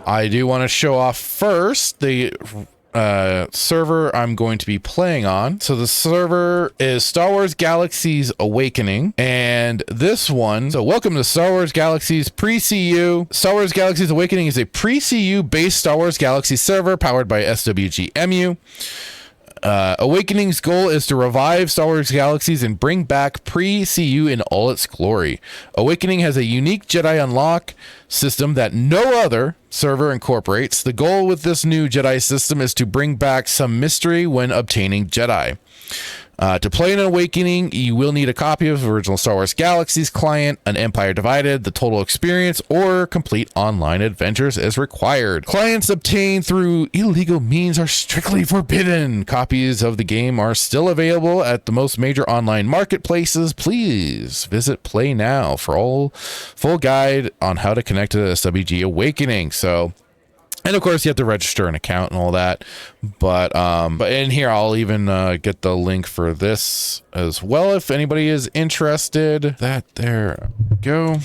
I do want to show off first the server I'm going to be playing on. So the server is Star Wars Galaxies Awakening, and this one, so welcome to Star Wars Galaxies pre-CU. Star Wars Galaxies Awakening is a pre-CU based Star Wars Galaxy server powered by SWGMU. Awakening's goal is to revive Star Wars Galaxies and bring back pre-CU in all its glory. Awakening has a unique Jedi unlock system that no other server incorporates. The goal with this new Jedi system is to bring back some mystery when obtaining Jedi. To play an Awakening, you will need a copy of the original Star Wars Galaxies client, an Empire Divided, the total experience, or complete online adventures as required. Clients obtained through illegal means are strictly forbidden. Copies of the game are still available at the most major online marketplaces. Please visit Play Now for all full guide on how to connect to the SWG Awakening. So, and of course, you have to register an account and all that. But in here, I'll even get the link for this as well if anybody is interested. That there we go.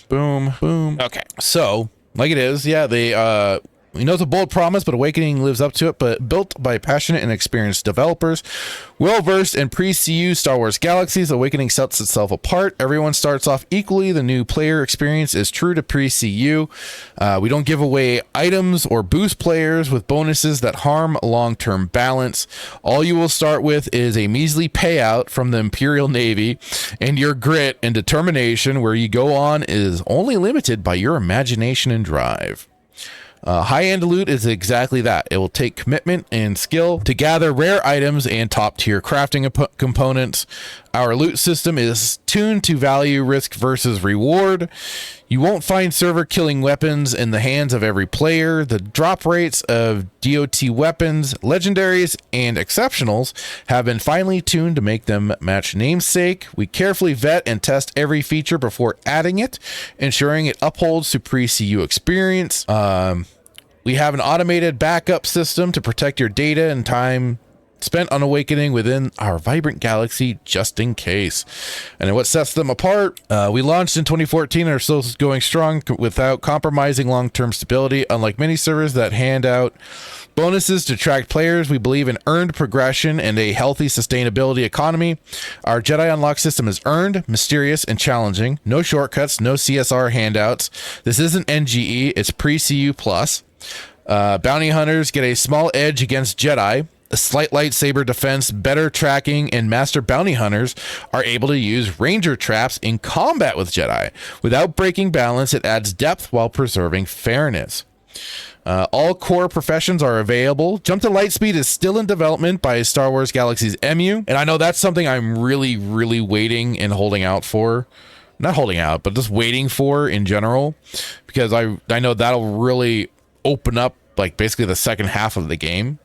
Boom, boom. Okay, so like it is, yeah. They we know it's a bold promise, but Awakening lives up to it. But built by passionate and experienced developers, well versed in pre-CU Star Wars Galaxies, Awakening sets itself apart. Everyone starts off equally. The new player experience is true to pre-CU. We don't give away items or boost players with bonuses that harm long-term balance. All you will start with is a measly payout from the Imperial Navy, and your grit and determination where you go on is only limited by your imagination and drive. High-end loot is exactly that. It will take commitment and skill to gather rare items and top-tier crafting components. Our loot system is tuned to value risk versus reward. You won't find server-killing weapons in the hands of every player. The drop rates of DOT weapons, legendaries, and exceptionals have been finely tuned to make them match namesake. We carefully vet and test every feature before adding it, ensuring it upholds to pre-CU experience. We have an automated backup system to protect your data and time spent on Awakening within our vibrant galaxy just in case. And what sets them apart, we launched in 2014 and are still going strong without compromising long-term stability. Unlike many servers that hand out bonuses to attract players, we believe in earned progression and a healthy sustainability economy. Our Jedi unlock system is earned, mysterious, and challenging. No shortcuts, no CSR handouts. This isn't NGE, it's pre-CU plus. Bounty hunters get a small edge against Jedi. A slight lightsaber defense, better tracking, and master bounty hunters are able to use ranger traps in combat with Jedi. Without breaking balance, it adds depth while preserving fairness. All core professions are available. Jump to Lightspeed is still in development by Star Wars Galaxies MU, and I know that's something I'm really, really waiting and holding out for. Not holding out, but just waiting for in general, because I know that'll really open up like basically the second half of the game.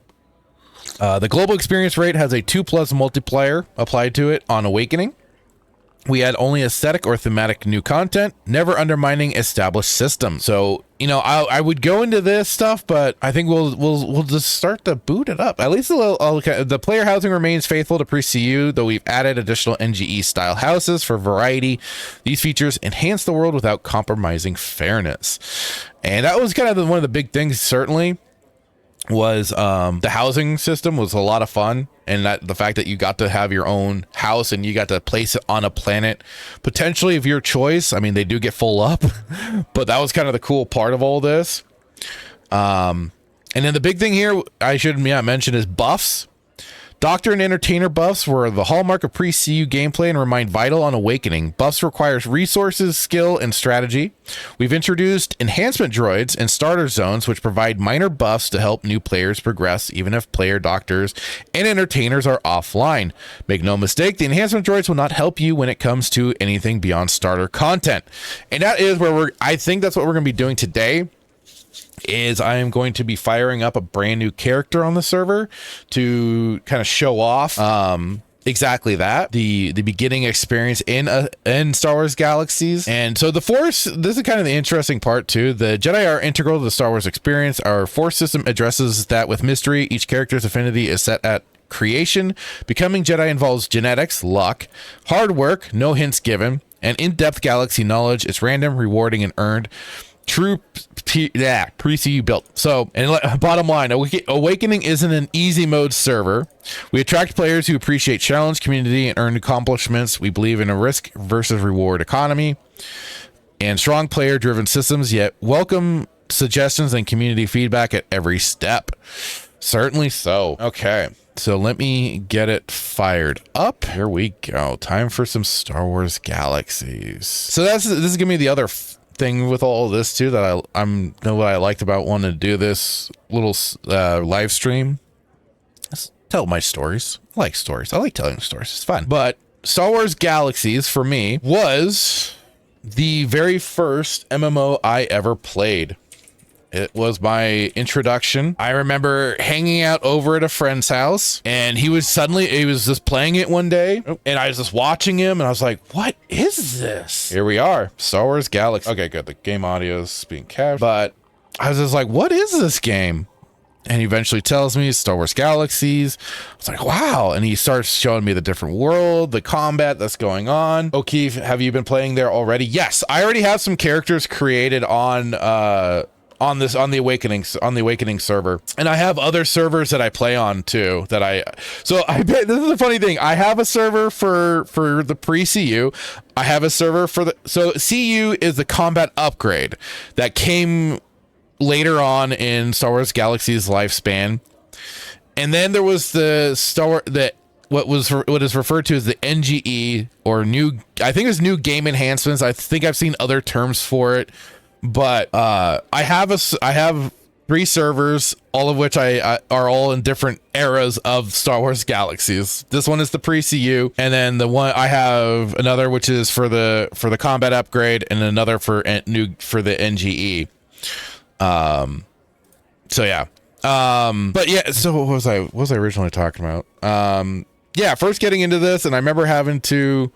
The global experience rate has a 2+ multiplier applied to it on Awakening. We add only aesthetic or thematic new content, never undermining established systems. So, you know, I would go into this stuff, but I think we'll just start to boot it up. At least the player housing remains faithful to pre-CU, though we've added additional NGE style houses for variety. These features enhance the world without compromising fairness. And that was kind of one of the big things, certainly, was the housing system was a lot of fun, and that the fact that you got to have your own house and you got to place it on a planet potentially of your choice. I mean, they do get full up, but that was kind of the cool part of all this. And then the big thing here I should mention is buffs. Doctor and Entertainer buffs were the hallmark of pre-CU gameplay and remain vital on Awakening. Buffs requires resources, skill, and strategy. We've introduced enhancement droids and starter zones, which provide minor buffs to help new players progress, even if player doctors and entertainers are offline. Make no mistake, the enhancement droids will not help you when it comes to anything beyond starter content. And that is where I think that's what we're going to be doing today. Is I am going to be firing up a brand new character on the server to kind of show off exactly that, the beginning experience in Star Wars Galaxies. And so the Force, this is kind of the interesting part too. The Jedi are integral to the Star Wars experience. Our Force system addresses that with mystery. Each character's affinity is set at creation. Becoming Jedi involves genetics, luck, hard work, no hints given, and in-depth galaxy knowledge. It's random, rewarding, and earned. true pre-CU built. So, and bottom line, Awakening isn't an easy mode server. We attract players who appreciate challenge, community, and earned accomplishments. We believe in a risk versus reward economy and strong player-driven systems, yet welcome suggestions and community feedback at every step. Certainly so. Okay, so let me get it fired up. Here we go. Time for some Star Wars Galaxies. So this is gonna be the other thing with all of this too, that I know what I liked about wanting to do this little live stream. Let's tell my stories. I like stories. I like telling stories. It's fun. But Star Wars Galaxies for me was the very first MMO I ever played. It was my introduction. I remember hanging out over at a friend's house, and he was just playing it one day, and I was just watching him, and I was like, what is this? Here we are, Star Wars Galaxy. Okay, good. The game audio is being captured, but I was just like, what is this game? And he eventually tells me Star Wars Galaxies. I was like, wow. And he starts showing me the different world, the combat that's going on. O'Keefe, have you been playing there already? Yes, I already have some characters created on the Awakening server, and I have other servers that I play on too. So I bet this is a funny thing. I have a server for the pre-CU. I have a server so CU is the combat upgrade that came later on in Star Wars Galaxy's lifespan, and then there was what is referred to as the NGE, or I think it's new game enhancements. I think I've seen other terms for it. But I have 3 servers, all of which are all in different eras of Star Wars Galaxies. This one is the pre-CU, and then the one I have another which is for the combat upgrade, and another for the NGE. So yeah. But yeah. So what was I originally talking about? Yeah. First getting into this, and I remember having to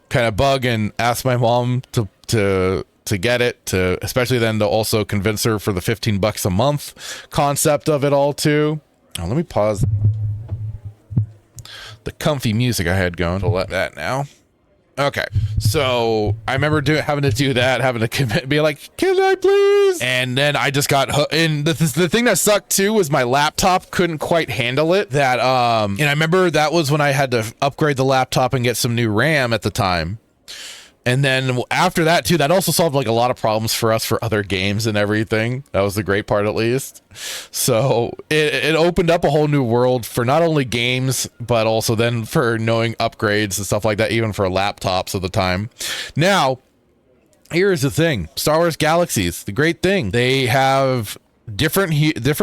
kind of bug and ask my mom to get it, especially then to also convince her for the $15 a month concept of it all too. Oh, let me pause the comfy music I had going to let that now. Okay, so I remember having to do that, having to commit, be like, can I please? And then I just got hooked. And the thing that sucked too was my laptop couldn't quite handle it. And I remember that was when I had to upgrade the laptop and get some new RAM at the time. And then after that too, that also solved like a lot of problems for us for other games and everything. That was the great part, at least. So it opened up a whole new world for not only games, but also then for knowing upgrades and stuff like that, even for laptops at the time. Now, here's the thing. Star Wars Galaxies, the great thing, they have different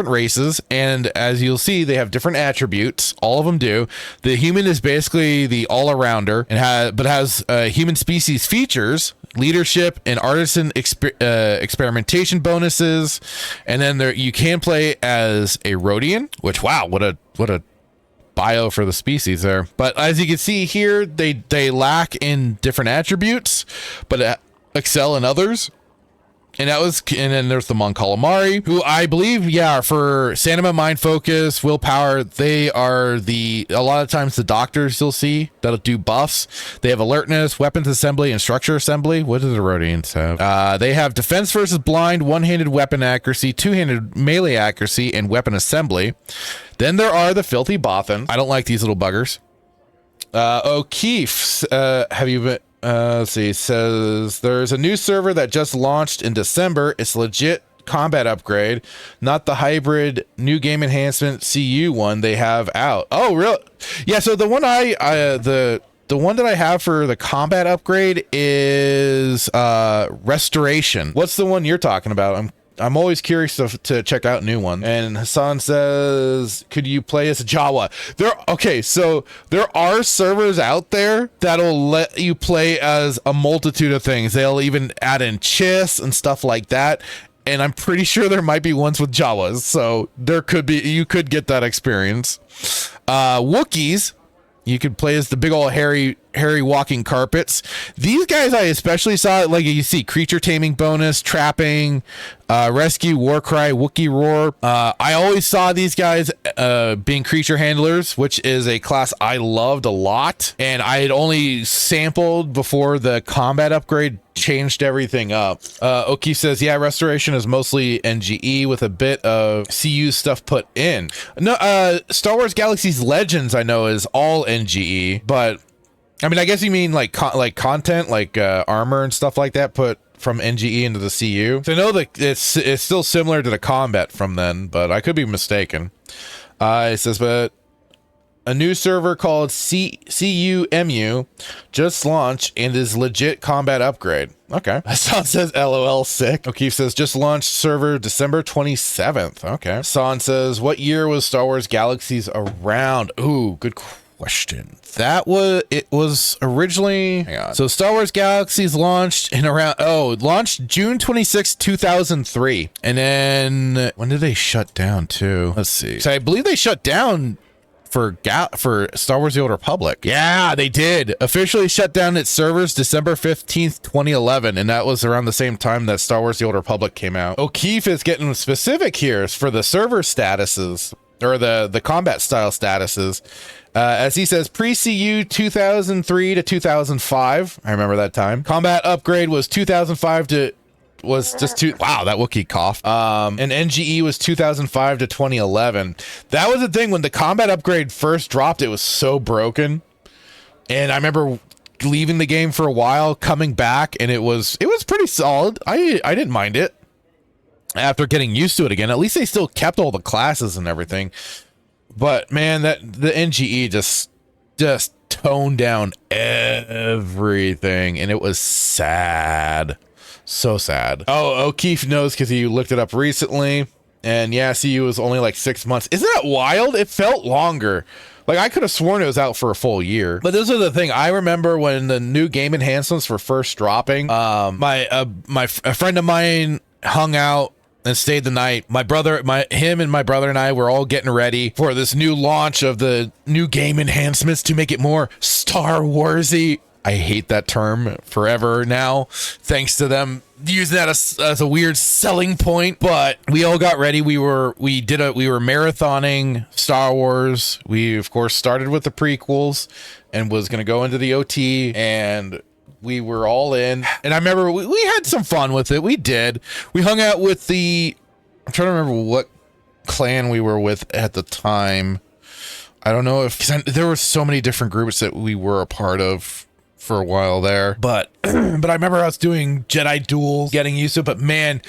races, and as you'll see, they have different attributes. All of them do. The human is basically the all-arounder, and has human species features, leadership, and artisan experimentation bonuses. And then you can play as a Rhodian, which, wow, what a bio for the species there. But as you can see here, they lack in different attributes, but excel in others. And then there's the Mon Calamari, who I believe, for stamina, mind focus, willpower, they are a lot of times the doctors you'll see that'll do buffs. They have alertness, weapons assembly, and structure assembly. What do the Rhodians have? They have defense versus blind, one-handed weapon accuracy, two-handed melee accuracy, and weapon assembly. Then there are the filthy Bothans. I don't like these little buggers. O'Keefe, have you been... let's see, it says there's a new server that just launched in December. It's legit combat upgrade, not the hybrid new game enhancement CU one they have out. Oh, really? Yeah, so the one the one that I have for the combat upgrade is Restoration. What's the one you're talking about? I'm always curious to check out new one. And Hassan says, could you play as Jawa? So there are servers out there that'll let you play as a multitude of things. They'll even add in chiss and stuff like that. And I'm pretty sure there might be ones with Jawas. So you could get that experience. Wookiees. You could play as the big old hairy walking carpets. These guys I especially saw, like you see, creature taming bonus, trapping, Rescue, Warcry, Wookiee Roar. I always saw these guys being creature handlers, which is a class I loved a lot, and I had only sampled before the combat upgrade changed everything up. O'Keefe says, yeah, restoration is mostly NGE with a bit of CU stuff put in. No, Star Wars Galaxies Legends I know is all NGE, but I mean, I guess you mean like content, like armor and stuff like that put from NGE into the CU. So I know that it's still similar to the combat from then, but I could be mistaken. It says, but a new server called CUMU just launched and is legit combat upgrade. Okay. Hassan says, LOL, sick. O'Keefe says, just launched server December 27th. Okay. Hassan says, what year was Star Wars Galaxies around? Ooh, good question. It was originally, hang on. So Star Wars Galaxies launched launched June 26, 2003. And then when did they shut down too? Let's see. So I believe they shut down for Star Wars The Old Republic. Yeah, they did. Officially shut down its servers December 15th, 2011, and that was around the same time that Star Wars The Old Republic came out. O'Keefe is getting specific here for the server statuses, or the combat style statuses. As he says, pre-CU 2003 to 2005. I remember that time. Combat upgrade was 2005 to was just wow, that Wookiee cough. And NGE was 2005 to 2011. That was the thing when the combat upgrade first dropped, it was so broken. And I remember leaving the game for a while, coming back, and it was pretty solid. I didn't mind it after getting used to it again. At least they still kept all the classes and everything. But man, the NGE just toned down everything, and it was sad. So sad. Oh, O'Keefe knows because he looked it up recently, and yeah, CU was only like 6 months. Isn't that wild? It felt longer. Like I could have sworn it was out for a full year. But this is the thing. I remember when the new game enhancements were first dropping. A friend of mine hung out and stayed the night. Him and my brother and I were all getting ready for this new launch of the new game enhancements to make it more Star Warsy. I hate that term forever now, thanks to them using that as a weird selling point. But we all got ready. We were marathoning Star Wars. We of course started with the prequels and was going to go into the OT, and we were all in. And I remember we had some fun with it. We did. We hung out with I'm trying to remember what clan we were with at the time. I don't know because there were so many different groups that we were a part of for a while there, but I remember us doing Jedi duels, getting used to it. But man,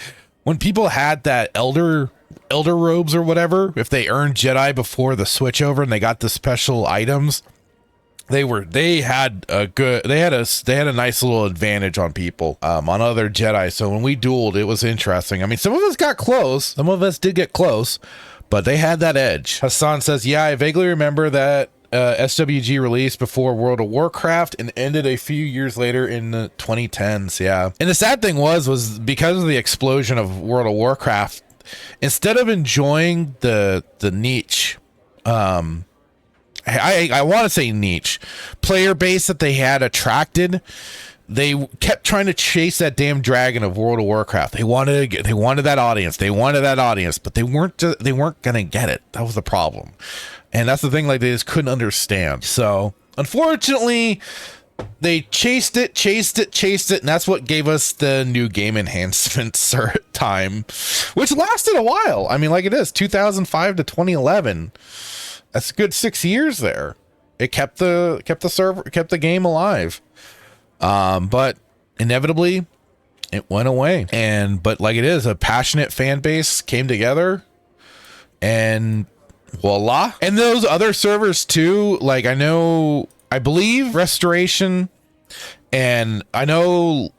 when people had that elder robes or whatever, if they earned Jedi before the switch over and they got the special items, they had a nice little advantage on people, on other Jedi. So when we dueled, it was interesting. I mean, some of us got close, some of us did get close, but they had that edge. Hassan says, yeah, I vaguely remember that SWG released before World of Warcraft and ended a few years later in the 2010s. Yeah. And the sad thing was because of the explosion of World of Warcraft, instead of enjoying the niche, I want to say niche player base that they had attracted, they kept trying to chase that damn dragon of World of Warcraft. They wanted that audience. But they weren't going to get it. That was the problem. And that's the thing, like they just couldn't understand. So unfortunately, they chased it, and that's what gave us the new game enhancement time, which lasted a while. I mean, like it is 2005 to 2011. That's a good 6 years there. It kept the game alive. But inevitably it went away. But like it is, a passionate fan base came together, and voila. And those other servers too, like I believe Restoration, and I know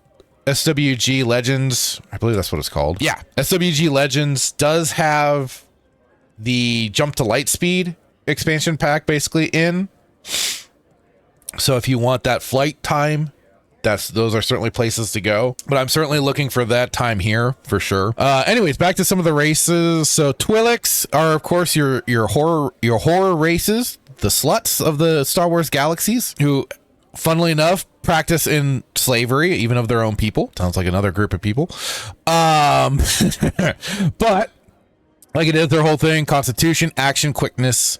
SWG Legends, I believe that's what it's called. Yeah, SWG Legends does have the Jump to Light Speed expansion pack basically in. So if you want that flight time, those are certainly places to go, but I'm certainly looking for that time here for sure. Anyways, back to some of the races. So Twi'leks are of course your horror races, the sluts of the Star Wars Galaxies, who funnily enough, practice in slavery, even of their own people. Sounds like another group of people. But like it is their whole thing: constitution, action, quickness,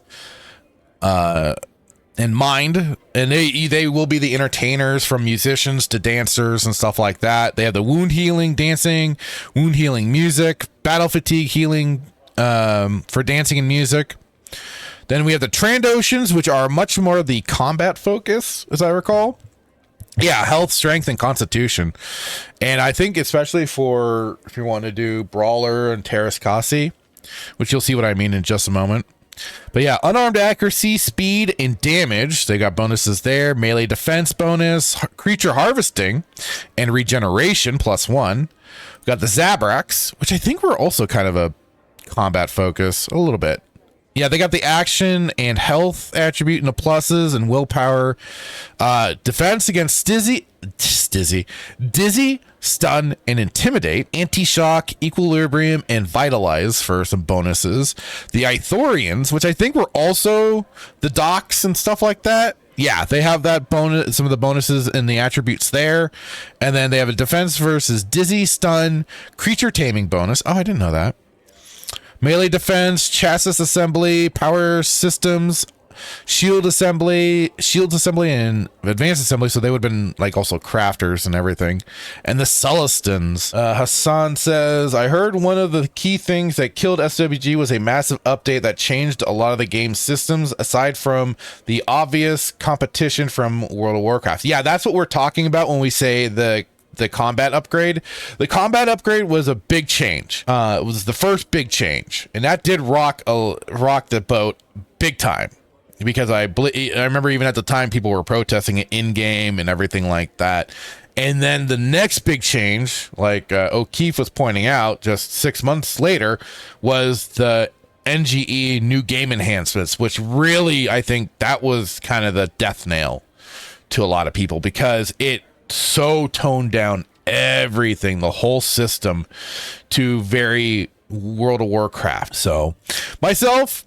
and mind. And they will be the entertainers, from musicians to dancers and stuff like that. They have the wound healing dancing, wound healing music, battle fatigue healing for dancing and music. Then we have the Trandoshans, which are much more the combat focus, as I recall. Yeah, health, strength, and constitution. And I think especially for if you want to do Brawler and Terraskasi, which you'll see what I mean in just a moment. But yeah, unarmed accuracy, speed, and damage. They got bonuses there. Melee defense bonus, creature harvesting, and regeneration +1. We got the Zabraks, which I think were also kind of a combat focus, a little bit. Yeah, they got the action and health attribute and the pluses, and willpower, defense against dizzy, stun, and intimidate, anti-shock, equilibrium, and vitalize for some bonuses. The Ithorians, which I think were also the docks and stuff like that. Yeah, they have that bonus, some of the bonuses and the attributes there. And then they have a defense versus dizzy, stun, creature taming bonus. Oh, I didn't know that. Melee defense, chassis assembly, power systems, shields assembly, and advanced assembly. So they would have been like also crafters and everything. And the Celestins. Hassan says, I heard one of the key things that killed SWG was a massive update that changed a lot of the game systems, aside from the obvious competition from World of Warcraft. Yeah, that's what we're talking about when we say the combat upgrade. The combat upgrade was a big change. It was the first big change, and that did rock the boat big time, because I remember even at the time people were protesting it in game and everything like that. And then the next big change, like O'Keefe was pointing out just 6 months later, was the NGE new game enhancements, which really, I think that was kind of the death nail to a lot of people, because it so toned down everything, the whole system, to very World of Warcraft. So myself,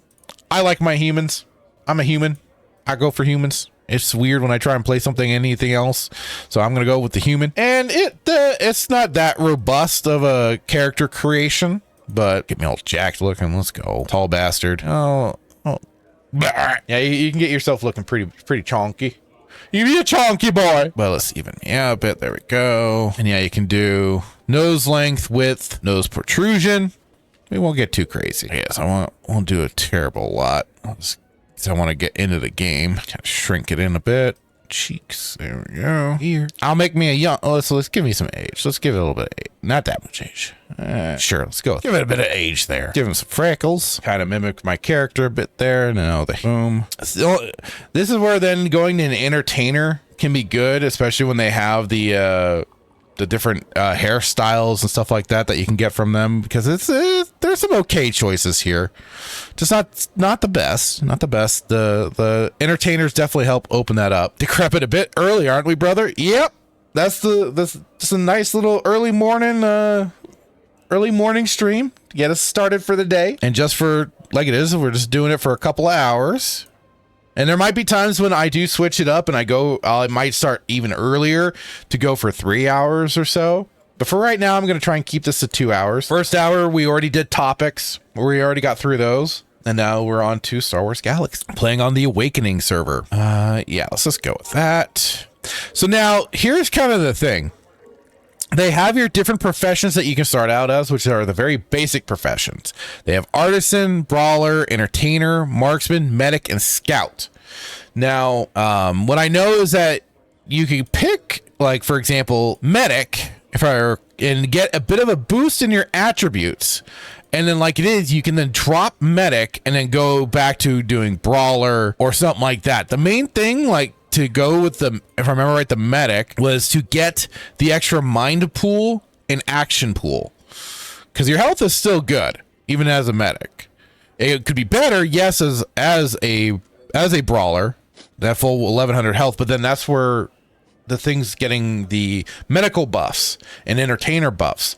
I like my humans. I'm a human. I go for humans. It's weird when I try and play anything else, so I'm gonna go with the human. And it's not that robust of a character creation, but get me all jacked looking. Let's go, tall bastard. Oh. Yeah, you can get yourself looking pretty chonky. You be a chonky boy. Well, let's even me out a bit. There we go. And yeah, you can do nose length, width, nose protrusion. We won't get too crazy. Yes, I won't do a terrible lot. I want to get into the game. Kind of shrink it in a bit. Cheeks. There we go. Here. I'll make me a young. Let's give me some age. Let's give it a little bit of age. Not that much age. Sure, let's go. Give it a bit of age there. Give him some freckles. Kind of mimic my character a bit there. No, the boom. So, this is where then going to an entertainer can be good, especially when they have the different hairstyles and stuff like that you can get from them, because there's some okay choices here. Just not the best. The entertainers definitely help open that up. Decrepit a bit early, aren't we, brother? Yep. That's just a nice little early morning stream to get us started for the day. And just for like it is, we're just doing it for a couple of hours. And there might be times when I do switch it up and I might start even earlier to go for 3 hours or so. But for right now, I'm going to try and keep this to 2 hours. First hour, we already did topics. We already got through those. And now we're on to Star Wars Galaxies, playing on the Awakening server. Yeah, let's just go with that. So now here's kind of the thing. They have your different professions that you can start out as, which are the very basic professions. They have artisan, brawler, entertainer, marksman, medic, and scout. Now, what I know is that you can pick, like, for example, medic, and get a bit of a boost in your attributes. And then, like it is, you can then drop medic and then go back to doing brawler or something like that. The main thing, like, to go with if I remember right, the medic was to get the extra mind pool and action pool, because your health is still good even as a medic. It could be better, yes, as a brawler, that full 1100 health, but then that's where the things getting the medical buffs and entertainer buffs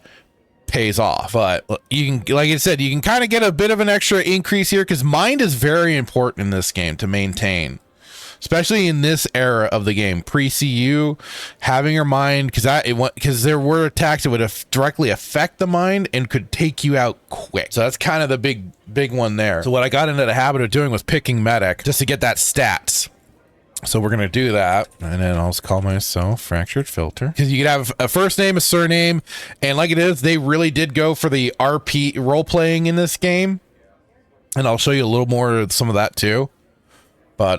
pays off. But you can, like I said, you can kind of get a bit of an extra increase here, because mind is very important in this game to maintain. especially in this era of the game, pre-CU, having your mind, because there were attacks that would directly affect the mind and could take you out quick. So that's kind of the big one there. So what I got into the habit of doing was picking medic just to get that stats. So we're going to do that. And then I'll just call myself Fractured Filter. Because you could have a first name, a surname. And like it is, they really did go for the RP role-playing in this game. And I'll show you a little more of some of that too. But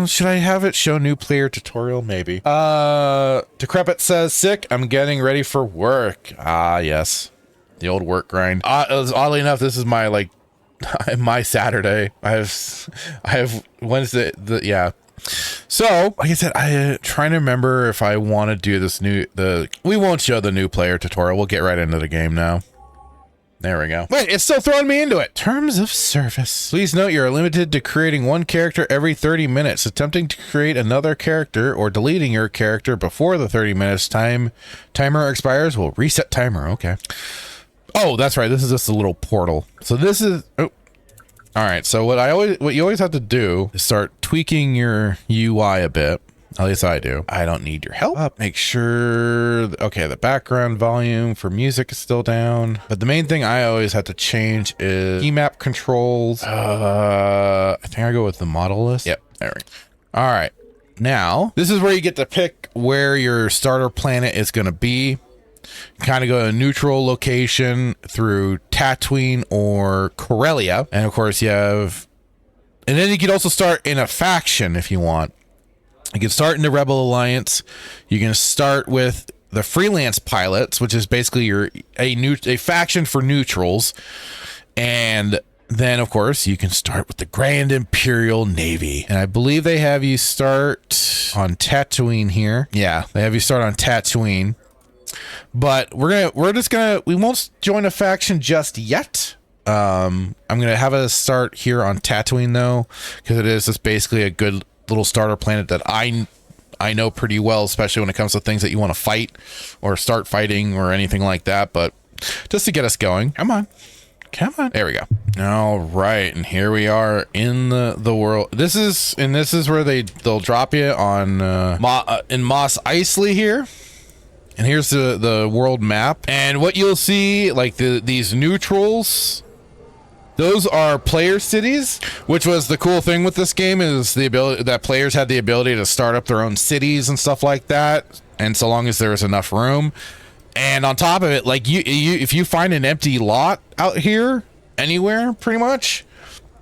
should I have it show new player tutorial? Maybe. Decrepit says, sick, I'm getting ready for work. Ah, yes. The old work grind. Oddly enough, this is my, like, my Saturday. I have Wednesday, yeah. So, like I said, I trying to remember if I want to do this we won't show the new player tutorial. We'll get right into the game now. There we go. Wait, it's still throwing me into it. Terms of service. Please note you are limited to creating one character every 30 minutes. Attempting to create another character or deleting your character before the 30 minutes timer expires will reset timer. Okay. Oh, that's right. This is just a little portal. So this is... Oh. All right. So what you always have to do is start tweaking your UI a bit. At least I do. I don't need your help. Make sure... Okay, the background volume for music is still down. But the main thing I always have to change is key map controls. I think I go with the model list. Yep. There we go. All right. Now, this is where you get to pick where your starter planet is going to be. Kind of go to a neutral location through Tatooine or Corellia. And of course you have... And then you could also start in a faction if you want. You can start in the Rebel Alliance. You can start with the freelance pilots, which is basically a faction for neutrals. And then, of course, you can start with the Grand Imperial Navy. And I believe they have you start on Tatooine here. Yeah, they have you start on Tatooine. But we won't join a faction just yet. I'm gonna have us start here on Tatooine though, because it is just basically a good little starter planet that I know pretty well, especially when it comes to things that you want to fight or start fighting or anything like that. But just to get us going, come on, there we go. All right, and here we are in the world. This is where they'll drop you on in Mos Eisley here. And here's the world map. And what you'll see, like these neutrals, those are player cities, which was the cool thing with this game, is the ability that players had the ability to start up their own cities and stuff like that. And so long as there was enough room. And on top of it, like if you find an empty lot out here anywhere, pretty much,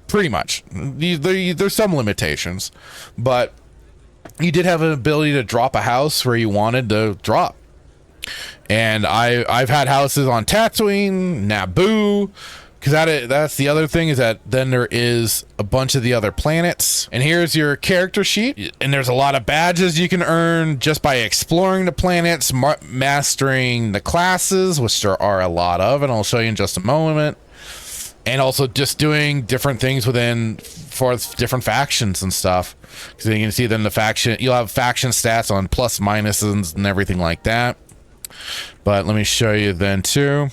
there's some limitations, but you did have an ability to drop a house where you wanted to drop. And I've had houses on Tatooine, Naboo, because that's the other thing, is that then there is a bunch of the other planets. And here's your character sheet, and there's a lot of badges you can earn just by exploring the planets, mastering the classes, which there are a lot of, and I'll show you in just a moment. And also just doing different things for different factions and stuff. Because you can see then you'll have faction stats on plus minuses and everything like that. But let me show you then too.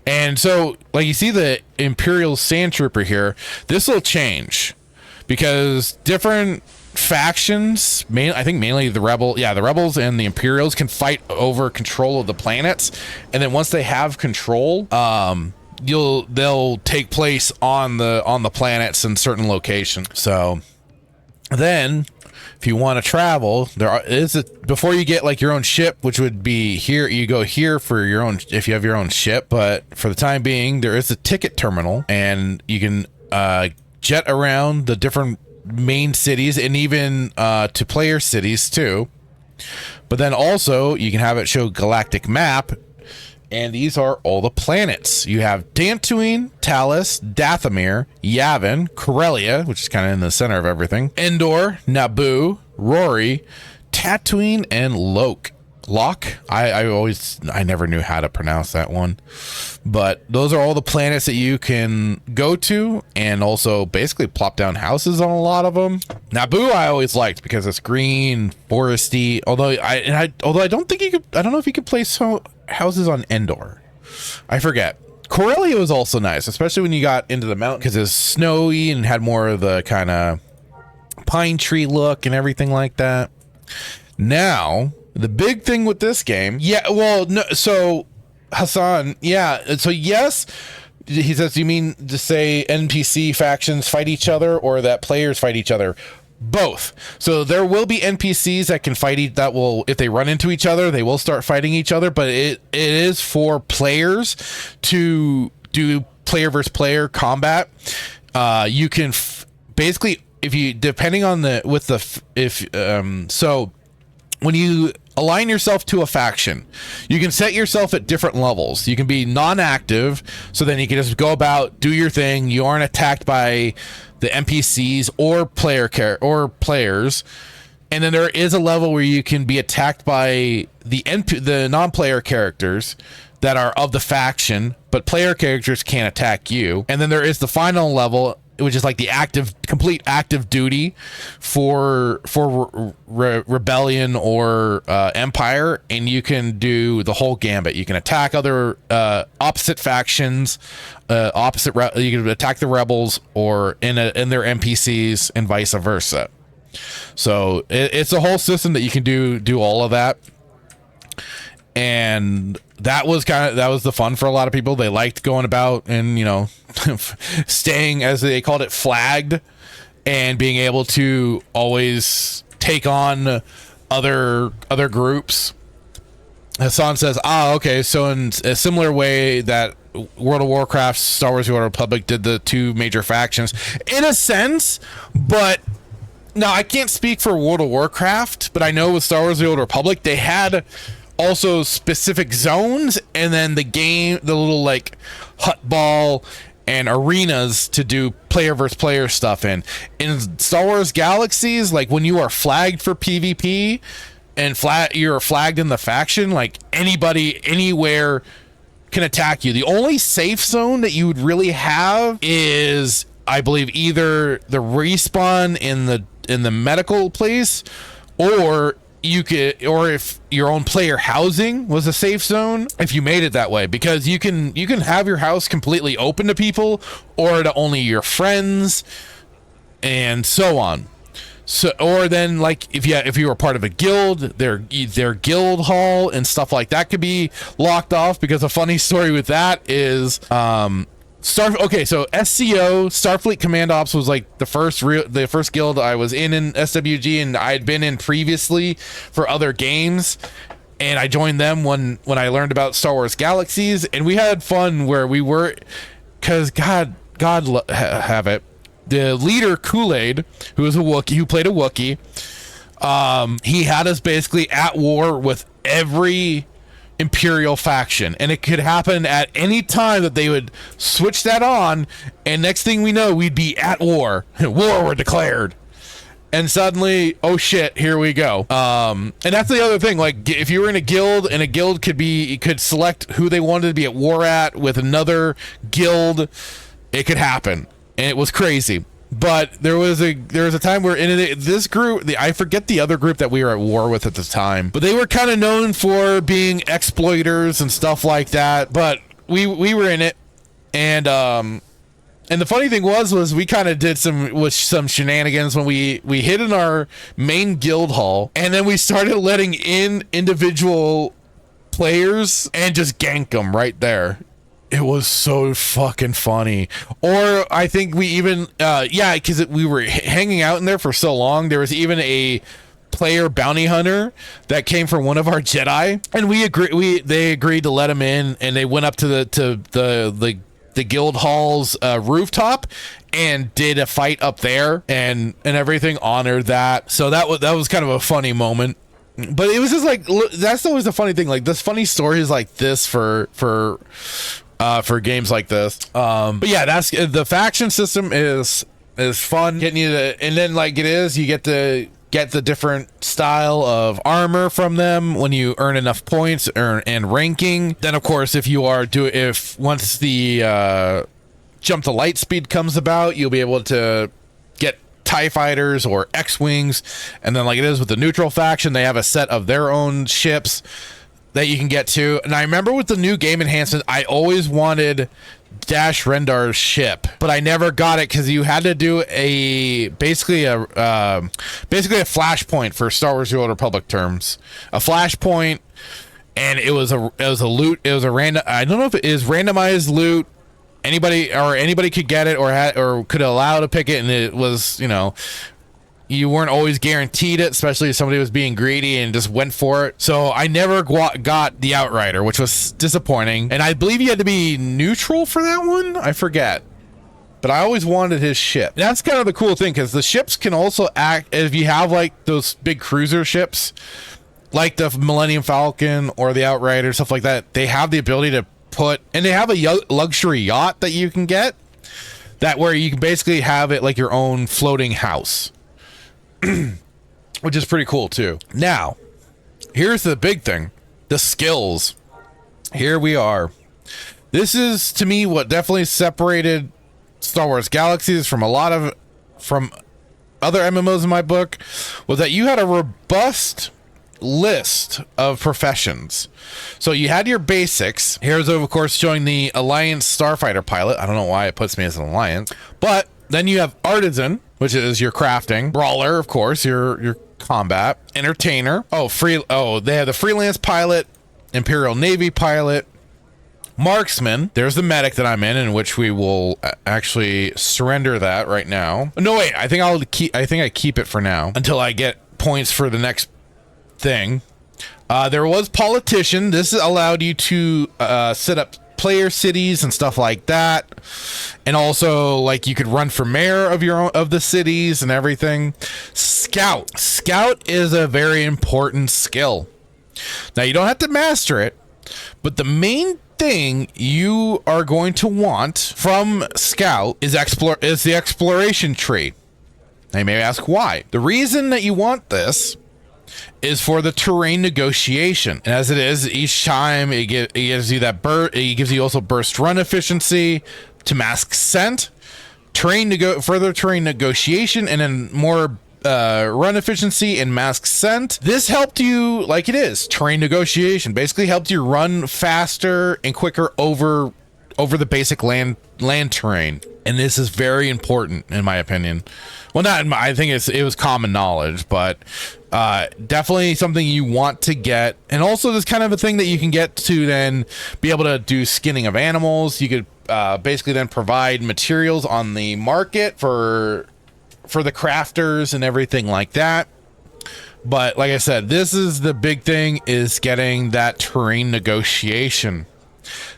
And so, like, you see the Imperial Sand Trooper here. This will change because different factions, I think mainly the rebels and the Imperials, can fight over control of the planets. And then once they have control, they'll take place on the planets in certain locations. So then, if you want to travel, before you get like your own ship, which would be here, you go here for your own, if you have your own ship. But for the time being, there is a ticket terminal, and you can jet around the different main cities and even to player cities too. But then also you can have it show galactic map. And these are all the planets. You have Dantooine, Talos, Dathomir, Yavin, Corellia, which is kind of in the center of everything, Endor, Naboo, Rory, Tatooine, and Locke. I never knew how to pronounce that one. But those are all the planets that you can go to, and also basically plop down houses on a lot of them. Naboo I always liked because it's green, foresty. Although I don't think you could. I don't know if you could place houses on Endor. I forget. Corellia was also nice, especially when you got into the mountain, because it's snowy and had more of the kind of pine tree look and everything like that. Now, the big thing with this game, so Hassan, so yes, he says, you mean to say NPC factions fight each other or that players fight each other? Both. So there will be NPCs that can fight that will, if they run into each other, they will start fighting each other, but it is for players to do player versus player combat. You can basically, if you, depending on so when you align yourself to a faction, you can set yourself at different levels. You can be non-active, so then you can just go about, do your thing. You aren't attacked by the NPCs or players. And then there is a level where you can be attacked by the non-player characters that are of the faction, but player characters can't attack you. And then there is the final level, which is like the complete active duty for rebellion or empire, and you can do the whole gambit. You can attack other opposite factions, you can attack the rebels or in their NPCs and vice versa. So it's a whole system that you can do all of that. And that was the fun for a lot of people. They liked going about and, staying, as they called it, flagged, and being able to always take on other groups. Hassan says, okay, so in a similar way that World of Warcraft, Star Wars: The Old Republic did the two major factions, in a sense, but now I can't speak for World of Warcraft, but I know with Star Wars: The Old Republic, they had also specific zones, and then the little like hut ball and arenas to do player versus player stuff in Star Wars Galaxies. Like when you are flagged for PvP and you're flagged in the faction, like anybody anywhere can attack you. The only safe zone that you would really have is, I believe, either the respawn in the medical place, or if your own player housing was a safe zone, if you made it that way, because you can have your house completely open to people or to only your friends and so on. So, or then like if you were part of a guild, their guild hall and stuff like that could be locked off, because a funny story with that is so SCO, Starfleet Command Ops, was like the first guild I was in SWG, and I had been in previously for other games, and I joined them when I learned about Star Wars Galaxies, and we had fun where we were, because God have it, the leader Kool-Aid, who was a Wookiee, who played a Wookiee, he had us basically at war with every Imperial faction, and it could happen at any time that they would switch that on, and next thing we know, we'd be at war. War were declared, and suddenly, oh shit, here we go. And that's the other thing, like if you were in a guild, and a guild could select who they wanted to be at war at with another guild, it could happen, and it was crazy. But there was a time where in this group, I forget the other group that we were at war with at the time, but they were kind of known for being exploiters and stuff like that. But we were in it, and the funny thing was we kind of did some shenanigans when we hid in our main guild hall, and then we started letting in individual players and just gank them right there. It was so fucking funny. Or I think we even, because we were hanging out in there for so long, there was even a player bounty hunter that came from one of our Jedi, and they agreed to let him in, and they went up to the guild hall's rooftop and did a fight up there, and everything, honored that. So that was kind of a funny moment. But it was just like, that's always the funny thing, like this funny stories like this for games like this. But yeah, that's the faction system is fun, getting you to, and then like you get to get the different style of armor from them when you earn enough points and ranking. Then of course, if once the jump to light speed comes about, you'll be able to get TIE fighters or X-wings, and then like it is with the neutral faction, they have a set of their own ships that you can get to. And I remember with the new game enhancement, I always wanted Dash Rendar's ship, but I never got it because you had to do basically a flashpoint for Star Wars: The Old Republic terms, a flashpoint, and it was a loot. It was a random. I don't know if it is randomized loot. Anybody could get it or could allow to pick it, and it was, you weren't always guaranteed it, especially if somebody was being greedy and just went for it. So I never got the Outrider, which was disappointing. And I believe you had to be neutral for that one. I forget. But I always wanted his ship. That's kind of the cool thing, because the ships can also act, if you have like those big cruiser ships, like the Millennium Falcon or the Outrider, stuff like that. They have the ability to and they have a luxury yacht that you can get, that where you can basically have it like your own floating house. Which is pretty cool too. Now, here's the big thing. The skills. Here we are. This is, to me, what definitely separated Star Wars Galaxies from other MMOs in my book, was that you had a robust list of professions. So you had your basics. Here's, of course, showing the Alliance Starfighter pilot. I don't know why it puts me as an Alliance. But then you have Artisan, which is your crafting. Brawler, of course, your combat. Entertainer. They have the freelance pilot, Imperial Navy pilot, Marksman. There's the medic that I'm in which we will actually surrender that right now. No, wait, I think I keep it for now until I get points for the next thing. There was Politician. This allowed you to set up player cities and stuff like that, and also like you could run for mayor of the cities and everything. Scout is a very important skill. Now you don't have to master it, but the main thing you are going to want from Scout is the exploration tree. Now you may ask why. The reason that you want this is for the terrain negotiation, and as it is, each time it gives you that it gives you also burst run efficiency to mask scent, further terrain negotiation, and then more run efficiency and mask scent. This helped you, like it is terrain negotiation, basically helped you run faster and quicker over the basic land terrain, and this is very important in my opinion. Well, I think it was common knowledge, but definitely something you want to get. And also this kind of a thing that you can get to then be able to do skinning of animals. You could basically then provide materials on the market for the crafters and everything like that. But like I said, this is the big thing, is getting that terrain negotiation.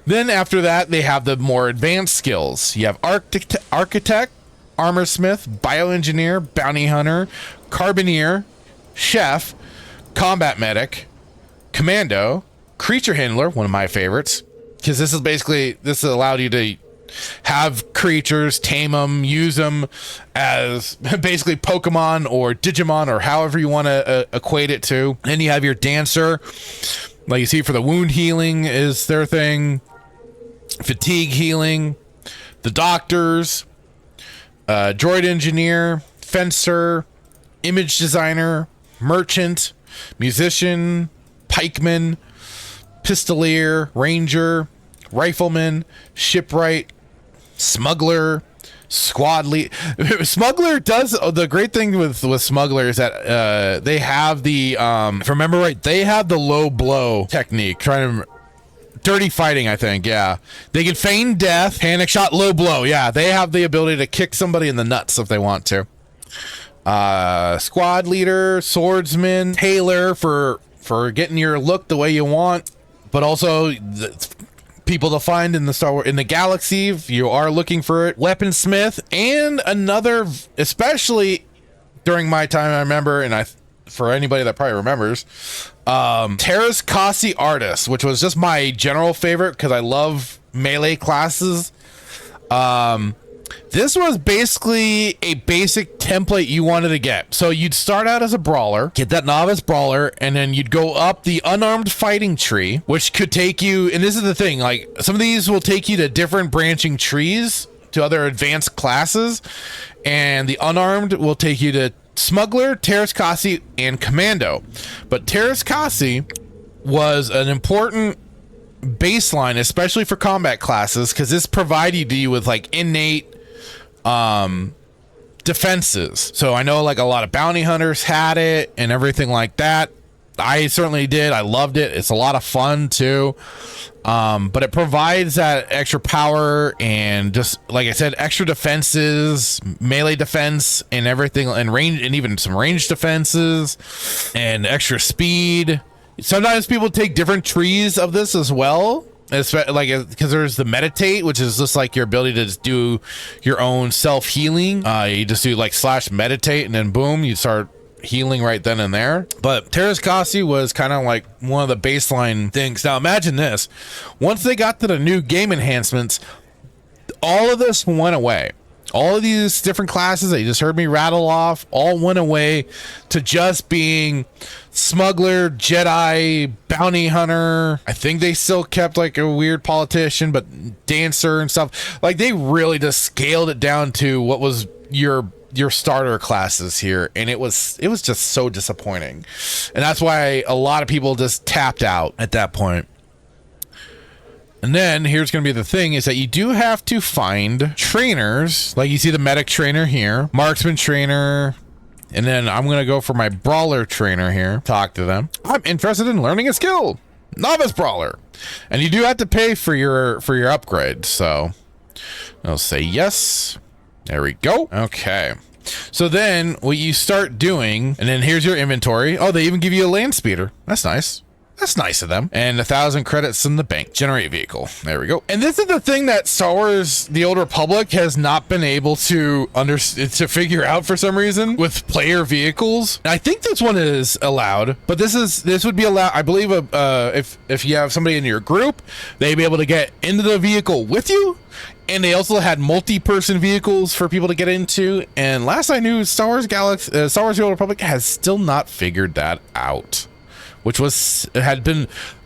Then after that, they have the more advanced skills. You have architect, armorsmith, bioengineer, bounty hunter, carbineer, chef, combat medic, commando, creature handler, one of my favorites, because this allowed you to have creatures, tame them, use them as basically Pokemon or Digimon, or however you want to equate it to. Then you have your dancer, like you see for the wound healing is their thing, fatigue healing, the doctors, droid engineer, fencer, image designer, merchant, musician, pikeman, pistolier, ranger, rifleman, shipwright, smuggler, squad lead. Smuggler does, the great thing with smuggler is that they have the if I remember right, they have the low blow technique, dirty fighting, I think. Yeah, they can feign death, panic shot, low blow. Yeah, they have the ability to kick somebody in the nuts if they want to. Squad leader, swordsman, tailor for getting your look the way you want, but also people to find in the galaxy if you are looking for it. Weaponsmith, and another, especially during my time, I remember, and for anybody that probably remembers, Terrace Kasi Artist, which was just my general favorite because I love melee classes. This was basically a basic template you wanted to get. So you'd start out as a brawler, get that novice brawler, and then you'd go up the unarmed fighting tree, which could take you, and this is the thing, like some of these will take you to different branching trees to other advanced classes, and the unarmed will take you to Smuggler, Terrace Kasi, and Commando. But Terrace Kasi was an important baseline, especially for combat classes, because this provided you with like innate defenses. So I know like a lot of bounty hunters had it and everything like that. I certainly did. I loved it. It's a lot of fun too. But it provides that extra power and, just like I said, extra defenses, melee defense and everything, and range, and even some range defenses and extra speed. Sometimes people take different trees of this as well, like, because there's the meditate, which is just like your ability to just do your own self-healing. You just do like / meditate, and then boom, you start healing right then and there. But Terras Kasi was kind of like one of the baseline things. Now imagine this: once they got to the new game enhancements, all of this went away. All of these different classes that you just heard me rattle off all went away to just being smuggler, Jedi, bounty hunter. I think they still kept like a weird politician, but dancer and stuff. Like, they really just scaled it down to what was your starter classes here, and it was just so disappointing. And that's why a lot of people just tapped out at that point. And then here's going to be the thing, is that you do have to find trainers. Like, you see the medic trainer here, marksman trainer, and then I'm going to go for my brawler trainer here. Talk to them. I'm interested in learning a skill. Novice brawler. And you do have to pay for your upgrade. So I'll say yes. There we go. Okay. So then what you start doing, and then here's your inventory. Oh, they even give you a land speeder. That's nice. That's nice of them. And 1,000 credits in the bank. Generate vehicle. There we go. And this is the thing that Star Wars: The Old Republic has not been able to figure out for some reason with player vehicles. And I think this one is allowed, but this would be allowed. I believe if you have somebody in your group, they'd be able to get into the vehicle with you. And they also had multi-person vehicles for people to get into. And last I knew, Star Wars: The Old Republic has still not figured that out. Which I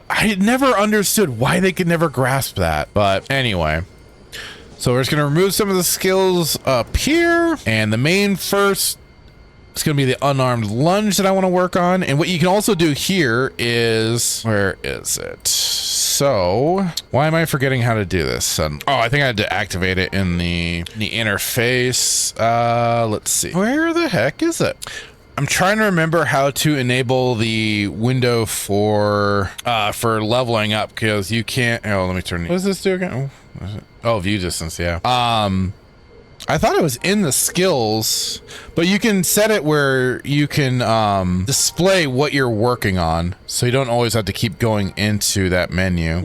had never understood why they could never grasp that. But anyway, so we're just going to remove some of the skills up here. And the main first is going to be the unarmed lunge that I want to work on. And what you can also do here is, where is it? So why am I forgetting how to do this? Oh, I think I had to activate it in the interface. Let's see. Where the heck is it? I'm trying to remember how to enable the window for leveling up, because you can't. Oh, let me turn. What does this do again? Oh, view distance. Yeah. I thought it was in the skills, but you can set it where you can display what you're working on, so you don't always have to keep going into that menu.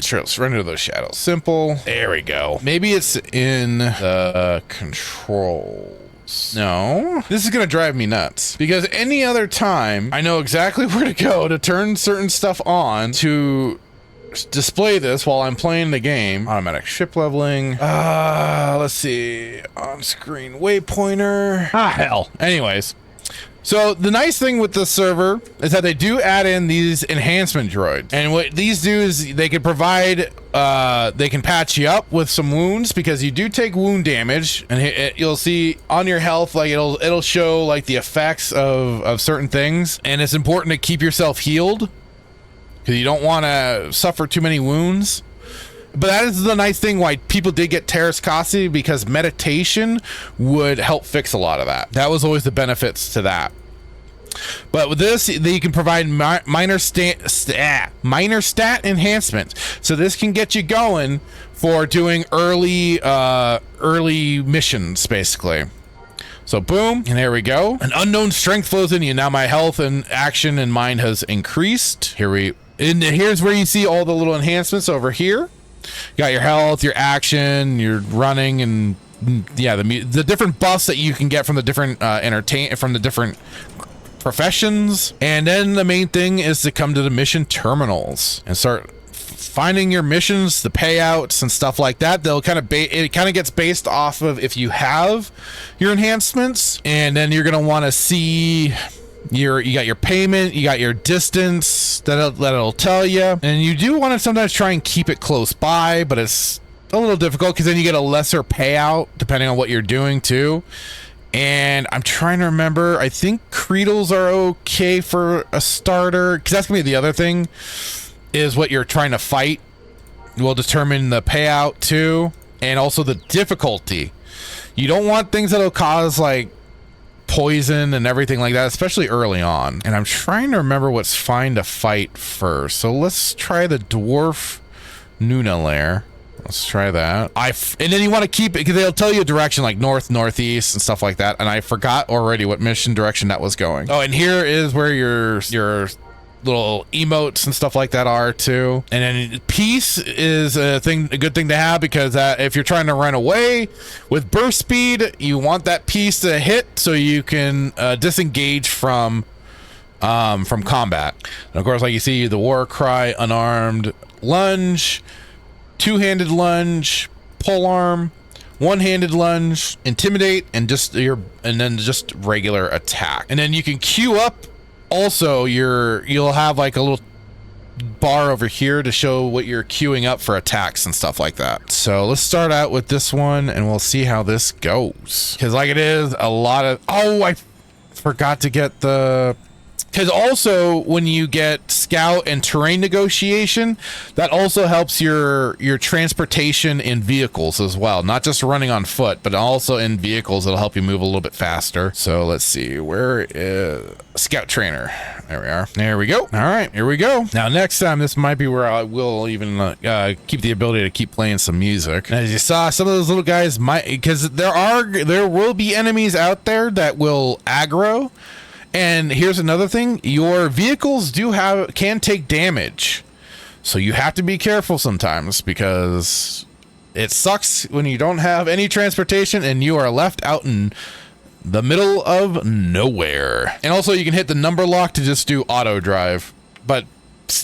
Sure, let's render those shadows. Simple. There we go. Maybe it's in the control. No, this is gonna drive me nuts, because any other time I know exactly where to go to turn certain stuff on to display this while I'm playing the game. Automatic ship leveling. Let's see, on screen waypointer. Hell. Anyways, so the nice thing with this server is that they do add in these enhancement droids, and what these do is they can provide they can patch you up with some wounds, because you do take wound damage, and you'll see on your health, like it'll show like the effects of certain things, and it's important to keep yourself healed because you don't want to suffer too many wounds. But that is the nice thing why people did get Terras Kasi, because meditation would help fix a lot of that. That was always the benefits to that. But with this, you can provide minor stat enhancements. So this can get you going for doing early missions, basically. So boom, and there we go. An unknown strength flows in you. Now my health and action and mind has increased. Here's where you see all the little enhancements over here. You got your health, your action, your running, and yeah, the different buffs that you can get from the different from the different professions. And then the main thing is to come to the mission terminals and start finding your missions, the payouts and stuff like that. They'll it kind of gets based off of if you have your enhancements, and then you're gonna want to see you got your payment, you got your distance that it'll tell you, and you do want to sometimes try and keep it close by, but it's a little difficult because then you get a lesser payout depending on what you're doing too. And I'm trying to remember, I think creedles are okay for a starter, because that's gonna be the other thing. is what you're trying to fight will determine the payout too, and also the difficulty. You don't want things that'll cause like poison and everything like that, especially early on. And I'm trying to remember what's fine to fight first. So let's try the dwarf Nuna lair. Let's try that. And then you want to keep it because they'll tell you a direction like north, northeast, and stuff like that. And I forgot already what mission direction that was going. Oh, and here is where your little emotes and stuff like that are too. And then peace is a good thing to have, because if you're trying to run away with burst speed, you want that piece to hit so you can disengage from combat. And of course, like you see, the war cry, unarmed lunge, two-handed lunge, pole arm, one-handed lunge, intimidate, and then just regular attack. And then you can queue up. Also, you'll have like a little bar over here to show what you're queuing up for attacks and stuff like that. So let's start out with this one and we'll see how this goes. Because like it is a lot of... Oh, I forgot to get the... Because also when you get scout and terrain negotiation, that also helps your transportation in vehicles as well. Not just running on foot, but also in vehicles. It'll help you move a little bit faster. So let's see, where is scout trainer? There we are. There we go. All right, here we go. Now next time, this might be where I will even keep the ability to keep playing some music. And as you saw, some of those little guys might, because there will be enemies out there that will aggro. And here's another thing, your vehicles can take damage. So you have to be careful sometimes, because it sucks when you don't have any transportation and you are left out in the middle of nowhere. And also you can hit the number lock to just do auto drive. But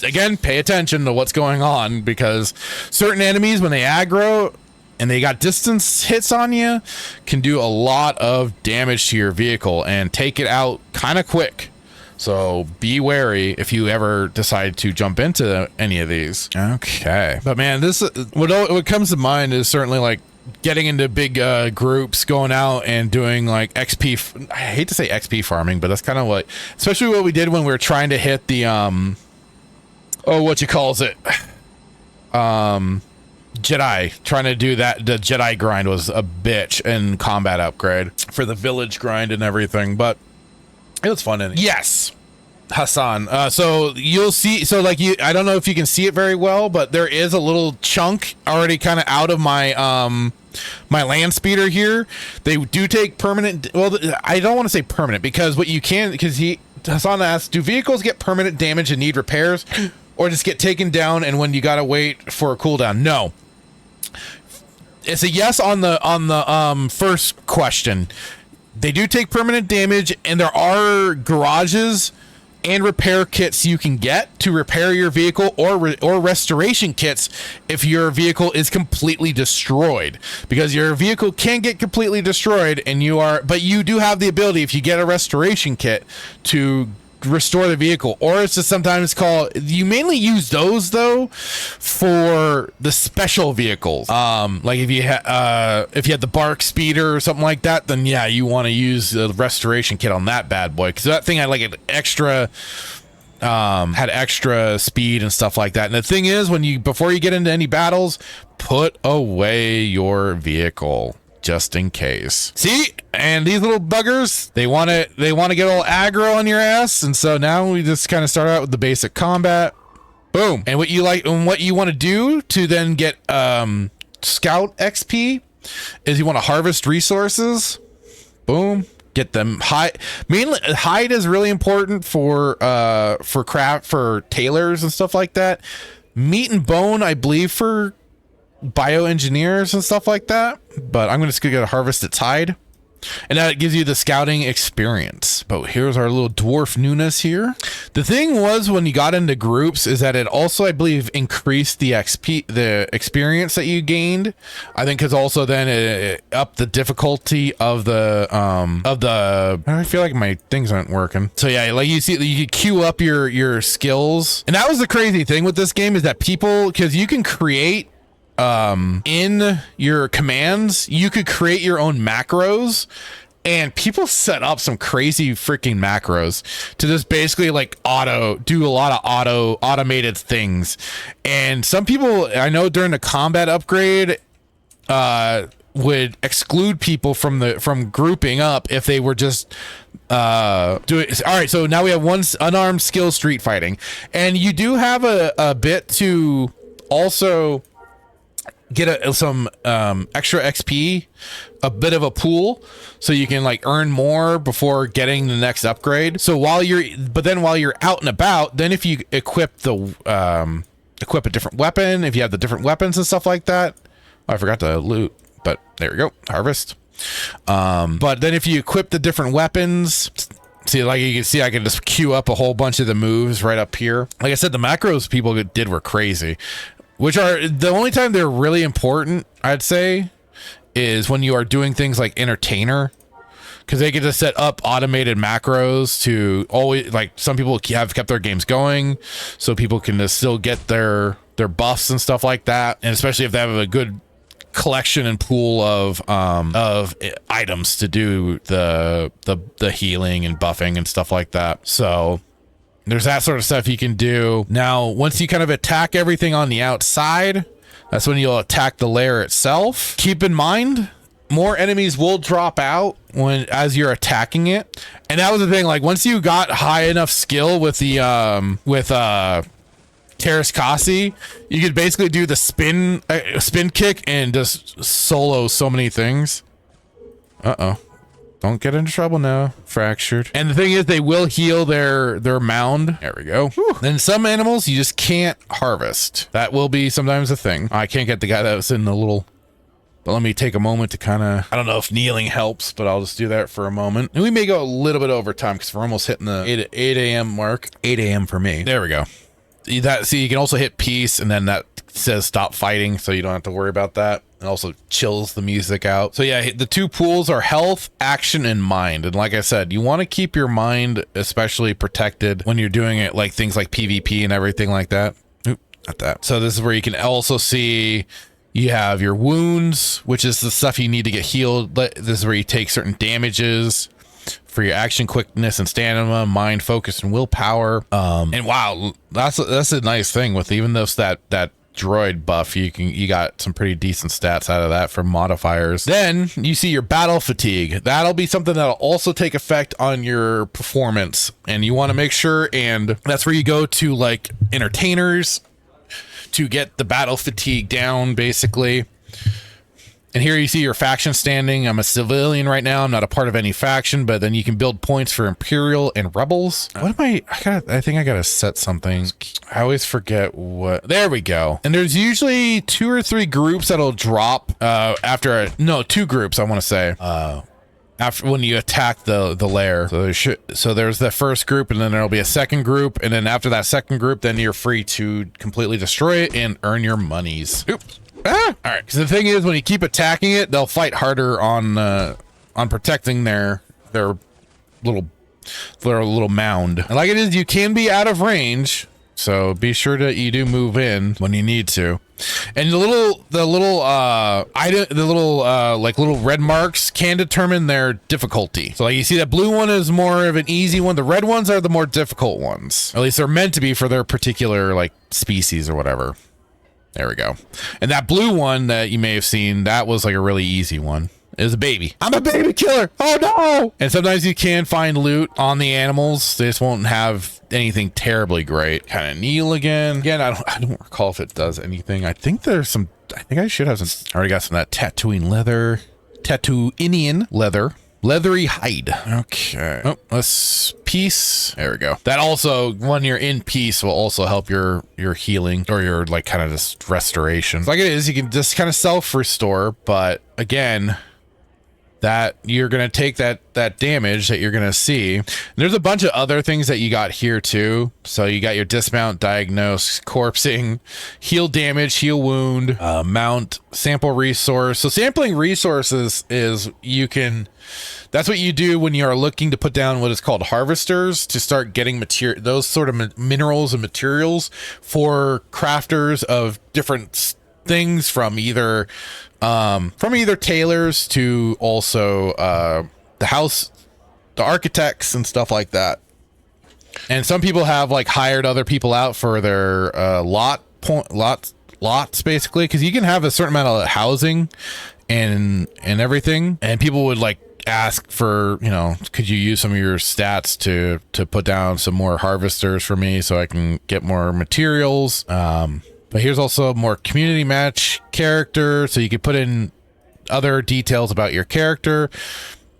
again, pay attention to what's going on, because certain enemies, when they aggro and they got distance hits on you, can do a lot of damage to your vehicle and take it out kind of quick. So be wary if you ever decide to jump into any of these. Okay. But man, what comes to mind is certainly like getting into big groups, going out and doing like XP. I hate to say XP farming, but that's kind of what, especially what we did when we were trying to hit the, Jedi. Trying to do that, the Jedi grind was a bitch in combat upgrade for the village grind and everything, but it was fun. Yes, Hassan. So you'll see, so like I don't know if you can see it very well, but there is a little chunk already kind of out of my my land speeder here. They do take permanent, well, I don't want to say permanent, because what you can, because Hassan asked, do vehicles get permanent damage and need repairs, or just get taken down and when you gotta wait for a cooldown? No. It's a yes on the first question. They do take permanent damage, and there are garages and repair kits you can get to repair your vehicle, or restoration kits if your vehicle is completely destroyed, because your vehicle can get completely destroyed but you do have the ability, if you get a restoration kit, to restore the vehicle. Or it's just sometimes you mainly use those though for the special vehicles, like if you had the bark speeder or something like that, then yeah, you want to use the restoration kit on that bad boy, because that thing had like an extra had extra speed and stuff like that. And the thing is, before you get into any battles, put away your vehicle just in case. See, and these little buggers, they want to get all aggro on your ass, and so now we just kind of start out with the basic combat. Boom. And what you want to do to then get scout XP is you want to harvest resources. Boom. Get them hide. Mainly hide is really important for tailors and stuff like that. Meat and bone, I believe, for bioengineers and stuff like that, but I'm just gonna get a harvest its hide, and that gives you the scouting experience. But here's our little dwarf Nunas here. The thing was, when you got into groups, is that it also, I believe, increased the experience that you gained. I think because also then it upped the difficulty of the I feel like my things aren't working. So yeah, like you see, you could queue up your skills, and that was the crazy thing with this game, is that because you can create in your commands, you could create your own macros And people set up some crazy freaking macros to just basically like do a lot of automated things. And some people I know during the combat upgrade would exclude people from grouping up if they were just doing. All right, so now we have one unarmed skill street fighting, and you do have a bit to also get some extra XP, a bit of a pool, so you can like earn more before getting the next upgrade. So while you're out and about, then if you equip a different weapon, if you have the different weapons and stuff like that. Oh, I forgot to loot, but there we go, harvest. But then if you equip the different weapons, see, like you can see, I can just queue up a whole bunch of the moves right up here. Like I said, the macros people did were crazy, which are the only time they're really important, I'd say, is when you are doing things like entertainer, because they get to set up automated macros to always, like, some people have kept their games going so people can just still get their buffs and stuff like that. And especially if they have a good collection and pool of items to do the healing and buffing and stuff like that. So there's that sort of stuff you can do. Now, once you kind of attack everything on the outside, that's when you'll attack the lair itself. Keep in mind, more enemies will drop out as you're attacking it. And that was the thing, like once you got high enough skill with the Terrace Kasi, you could basically do the spin kick and just solo so many things. Uh-oh. Don't get into trouble now. Fractured. And the thing is, they will heal their mound. There we go. Whew. Then some animals you just can't harvest. That will be sometimes a thing. I can't get the guy that was in the little... But let me take a moment to kind of... I don't know if kneeling helps, but I'll just do that for a moment. And we may go a little bit over time because we're almost hitting the 8 a.m. mark. 8 a.m. for me. There we go. See, you can also hit peace, and then that says stop fighting, so you don't have to worry about that. It also chills the music out. So yeah, the two pools are health, action, and mind. And like I said, you want to keep your mind especially protected when you're doing it, like things like PvP and everything like that. Oop, not that. So this is where you can also see you have your wounds, which is the stuff you need to get healed. This is where you take certain damages for your action, quickness, and stamina, mind, focus, and willpower. And wow, that's a nice thing with even those that droid buff. You got some pretty decent stats out of that from modifiers. Then you see your battle fatigue. That'll be something that'll also take effect on your performance, and you want to make sure. And that's where you go to like entertainers to get the battle fatigue down, basically. And here you see your faction standing. I'm a civilian right now. I'm not a part of any faction, but then you can build points for Imperial and Rebels. What am I think I gotta set something. I always forget what. There we go. And there's usually 2 or 3 groups that'll drop after two groups, I want to say. After when you attack the lair. So there's the first group, and then there'll be a second group, and then after that second group, then you're free to completely destroy it and earn your monies. Oops. All right, because the thing is, when you keep attacking it, they'll fight harder on protecting their little mound. And like it is, you can be out of range, so be sure that you do move in when you need to. And the little red marks can determine their difficulty. So like you see, that blue one is more of an easy one. The red ones are the more difficult ones. At least they're meant to be for their particular like species or whatever. There we go. And that blue one that you may have seen, that was like a really easy one. It was a baby. I'm a baby killer. Oh no! And sometimes you can find loot on the animals. They just won't have anything terribly great. Kind of kneel again. Again, I don't recall if it does anything. I think I should have some. I already got some of that Tatooinian leather. Leathery hide. Okay. Oh, let's peace. There we go. That also, when you're in peace, will also help your healing or your like kind of just restoration. Like it is, you can just kind of self-restore, but again, that you're gonna take that damage that you're gonna see. And there's a bunch of other things that you got here too. So you got your dismount, diagnose, corpsing, heal damage, heal wound, mount, sample resource. So sampling resources is that's what you do when you are looking to put down what is called harvesters to start getting those sort of minerals and materials for crafters of different things, from either tailors to also the house, the architects and stuff like that. And some people have like hired other people out for their lots basically, because you can have a certain amount of housing and everything, and people would like ask for, you know, could you use some of your stats to put down some more harvesters for me so I can get more materials. But here's also more community match character, so you could put in other details about your character,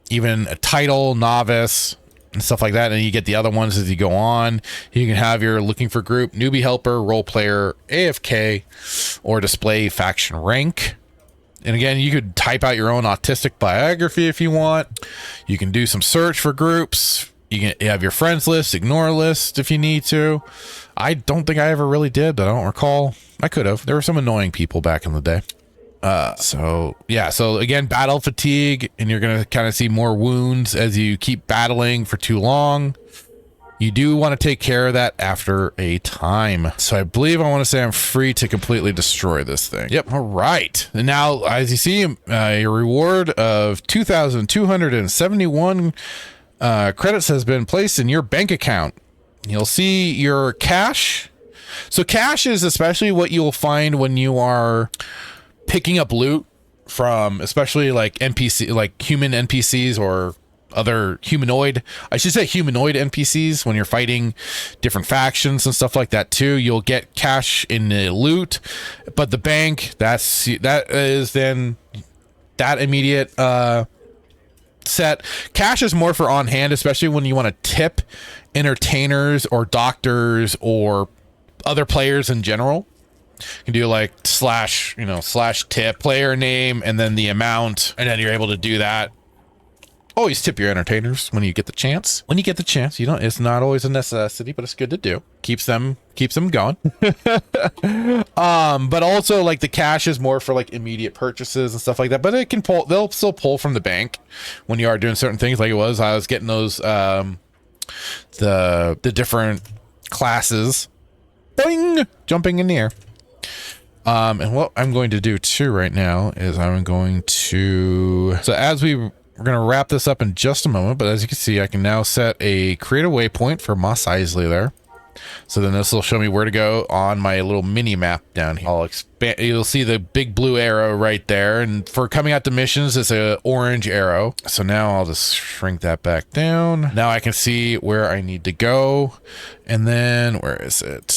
even a title, novice, and stuff like that, and you get the other ones as you go on. You can have your looking for group, newbie helper, role player, AFK, or display faction rank. And again, you could type out your own autistic biography if you want. You can do some search for groups. You can have your friends list, ignore list if you need to. I don't think I ever really did, but I don't recall. I could have. There were some annoying people back in the day. So again, battle fatigue, and you're going to kind of see more wounds as you keep battling for too long. You do want to take care of that after a time. So I believe I want to say I'm free to completely destroy this thing. Yep. All right. And now, as you see, your reward of 2,271 credits has been placed in your bank account. You'll see your cash. So cash is especially what you'll find when you are picking up loot from, especially like NPC, like human NPCs or other humanoid NPCs. When you're fighting different factions and stuff like that too, you'll get cash in the loot. But the bank, that is then that immediate set. Cash is more for on hand, especially when you want to tip entertainers or doctors or other players in general. You can do like slash tip player name and then the amount, and then you're able to do that. Always tip your entertainers when you get the chance. When you get the chance, you know, it's not always a necessity, but it's good to do. Keeps them going. But also like the cash is more for like immediate purchases and stuff like that. But it can pull. They'll still pull from the bank when you are doing certain things. Like I was getting those the different classes, boing, jumping in the air. And what I'm going to do too right now is we're going to wrap this up in just a moment, but as you can see, I can now set a create a waypoint for Mos Eisley there. So then this will show me where to go on my little mini map down here. I'll expand. You'll see the big blue arrow right there. And for coming out to missions, it's an orange arrow. So now I'll just shrink that back down. Now I can see where I need to go. And then where is it?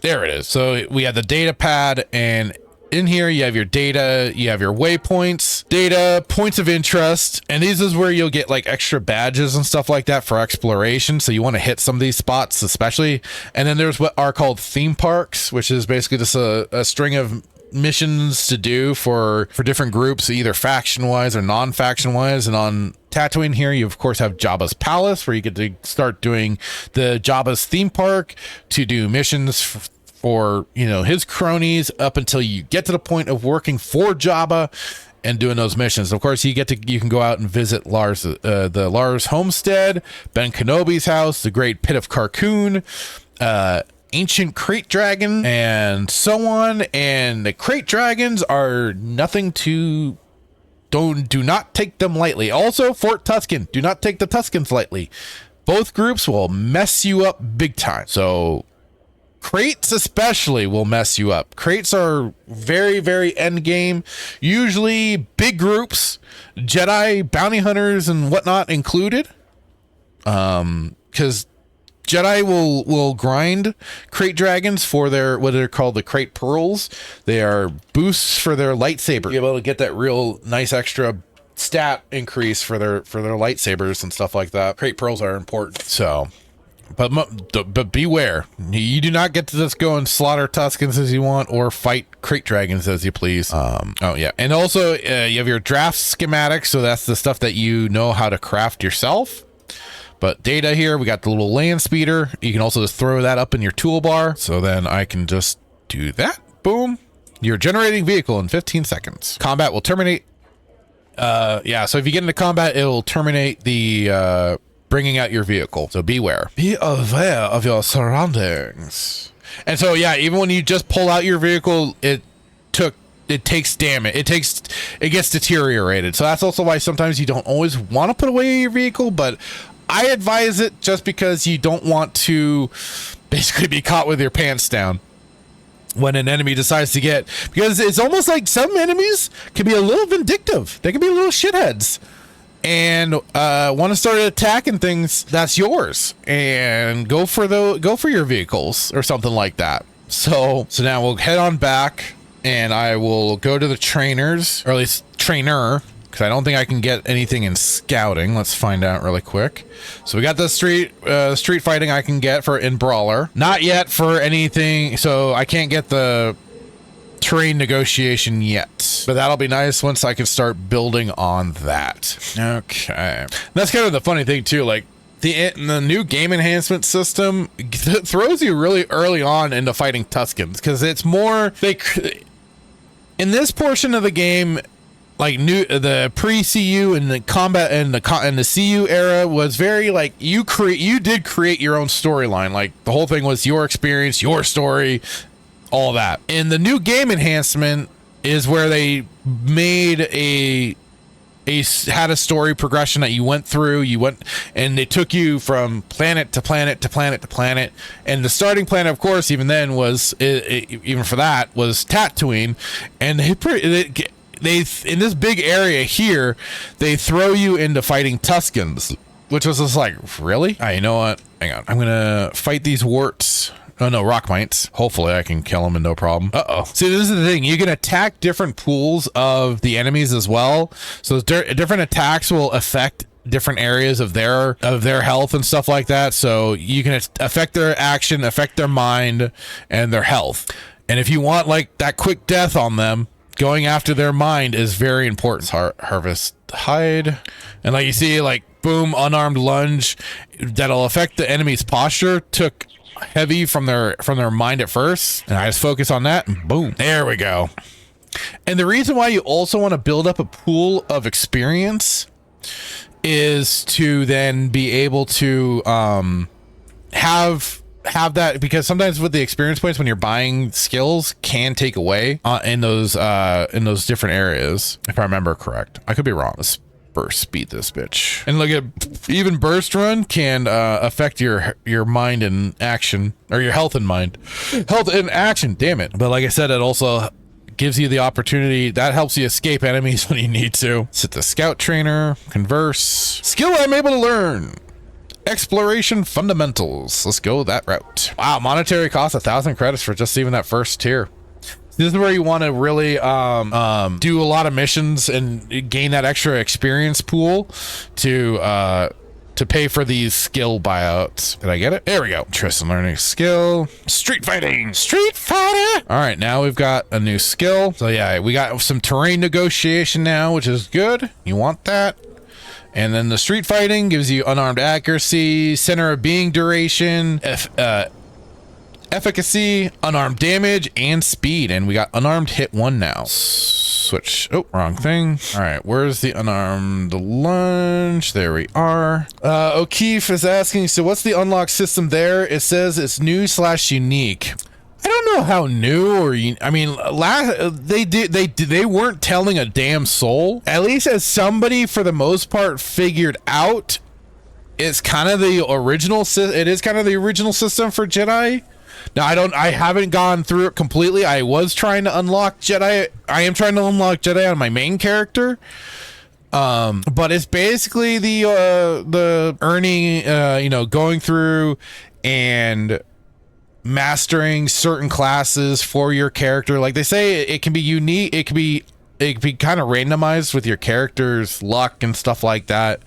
There it is. So we have the data pad, and in here you have your data, you have your waypoints, data, points of interest, and these is where you'll get like extra badges and stuff like that for exploration. So you want to hit some of these spots especially. And then there's what are called theme parks, which is basically just a string of missions to do for different groups, either faction wise or non-faction wise. And on Tatooine here, you of course have Jabba's palace, where you get to start doing the Jabba's theme park to do missions for his cronies up until you get to the point of working for Jabba and doing those missions. Of course, you can go out and visit the Lars homestead, Ben Kenobi's house, the Great Pit of Carkoon, ancient crate dragon, and so on. And the crate dragons are nothing to do not take them lightly. Also, Fort Tusken, do not take the Tuskens lightly. Both groups will mess you up big time. So crates especially will mess you up. Crates are very, very end game. Usually big groups, Jedi, bounty hunters, and whatnot included. Because Jedi will grind crate dragons for their what are called the crate pearls. They are boosts for their lightsaber. You're able to get that real nice extra stat increase for their lightsabers and stuff like that. Crate pearls are important. So, but beware, you do not get to just go and slaughter Tuskens as you want or fight crate dragons as you please. Oh yeah, and also you have your draft schematics, so that's the stuff that you know how to craft yourself. But data here, we got the little land speeder. You can also just throw that up in your toolbar. So then I can just do that. Boom. You're generating vehicle in 15 seconds. Combat will terminate. Yeah, so if you get into combat, it will terminate the bringing out your vehicle. So beware. Be aware of your surroundings. And so, yeah, even when you just pull out your vehicle, it took it takes damage. It gets deteriorated. So that's also why sometimes you don't always want to put away your vehicle, but I advise it just because you don't want to basically be caught with your pants down when an enemy decides to get, because it's almost like some enemies can be a little vindictive. They can be little shitheads and want to start attacking things that's yours, and go for your vehicles or something like that. So now we'll head on back, and I will go to the trainers, or at least trainer, because I don't think I can get anything in scouting. Let's find out really quick. So we got the street fighting I can get in Brawler. Not yet for anything, so I can't get the terrain negotiation yet. But that'll be nice once I can start building on that. Okay. That's kind of the funny thing too, like the new game enhancement system throws you really early on into fighting Tuskens, because it's more in this portion of the game, like the pre-CU and the combat and the CU era was very like you did create your own storyline. Like the whole thing was your experience, your story, all that. And the new game enhancement is where they made had a story progression that you went through. And they took you from planet to planet to planet to planet. And the starting planet, of course, even then was even for that was Tatooine. And they in this big area here, they throw you into fighting Tuskens, which was just like, really? You know what? Hang on. I'm gonna fight these warts. Oh no, rock mites. Hopefully I can kill them and no problem. Uh-oh. See, this is the thing. You can attack different pools of the enemies as well. So different attacks will affect different areas of their health and stuff like that. So you can affect their action, affect their mind, and their health. And if you want like that quick death on them, going after their mind is very important. Harvest hide. And like you see, like boom, unarmed lunge. That'll affect the enemy's posture. Took heavy from their mind at first, and I just focus on that, and boom, there we go. And the reason why you also want to build up a pool of experience is to then be able to have that, because sometimes with the experience points when you're buying skills can take away in those different areas, if I remember correct. I could be wrong. Let's burst speed this bitch. And look at, even burst run can affect your mind and action, or your health and mind. Health and action, damn it. But like I said, it also gives you the opportunity that helps you escape enemies when you need to. Sit the scout trainer, converse. Skill I'm able to learn. Exploration fundamentals. Let's go that route. Wow, monetary cost 1,000 credits for just even that first tier. This is where you want to really do a lot of missions and gain that extra experience pool to pay for these skill buyouts. Did I get it? There we go. Interest in learning skill. Street fighting. Street fighter. All right, now we've got a new skill. So yeah, we got some terrain negotiation now, which is good. You want that. And then the street fighting gives you unarmed accuracy, center of being duration, efficacy, unarmed damage, and speed. And we got unarmed hit 1 now. Switch. Oh, wrong thing. All right, where's the unarmed lunge? There we are. O'Keefe is asking, so what's the unlock system there? It says it's new/unique. I don't know how new or I mean, they weren't telling a damn soul. At least as somebody for the most part figured out, it's kind of the original. It is kind of the original system for Jedi. Now I haven't gone through it completely. I was trying to unlock Jedi. I am trying to unlock Jedi on my main character. But it's basically the earning, going through and mastering certain classes for your character. Like they say, it can be unique. It can be kind of randomized with your character's luck and stuff like that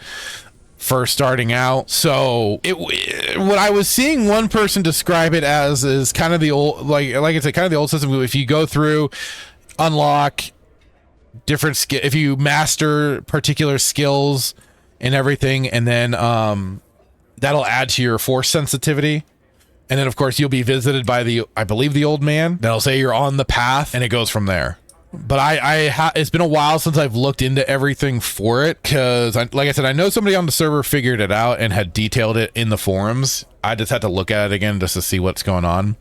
for starting out. So what I was seeing one person describe it as is kind of the old, like I said, kind of the old system. If you go through, unlock different skill, if you master particular skills and everything, and then that'll add to your force sensitivity. And then, of course, you'll be visited by I believe the old man. That'll say you're on the path, and it goes from there. But it's been a while since I've looked into everything for it, because, like I said, I know somebody on the server figured it out and had detailed it in the forums. I just had to look at it again just to see what's going on.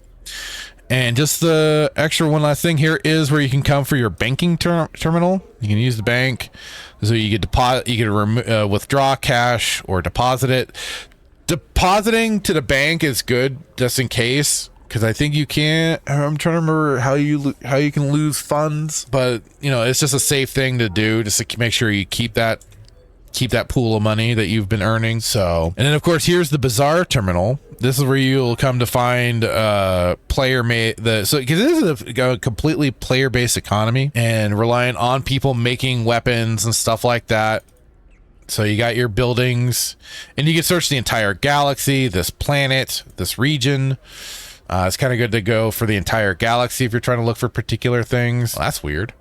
And just the extra one last thing here is where you can come for your banking terminal. You can use the bank, so you could deposit, you could withdraw cash or deposit it. Depositing to the bank is good just in case, because I think you can't. I'm trying to remember how you can lose funds, but you know, it's just a safe thing to do, just to make sure you keep that pool of money that you've been earning. So, and then of course here's the bazaar terminal. This is where you'll come to find player made because this is a completely player based economy and reliant on people making weapons and stuff like that. So you got your buildings, and you can search the entire galaxy, this planet, this region. It's kind of good to go for the entire galaxy if you're trying to look for particular things. Well, that's weird.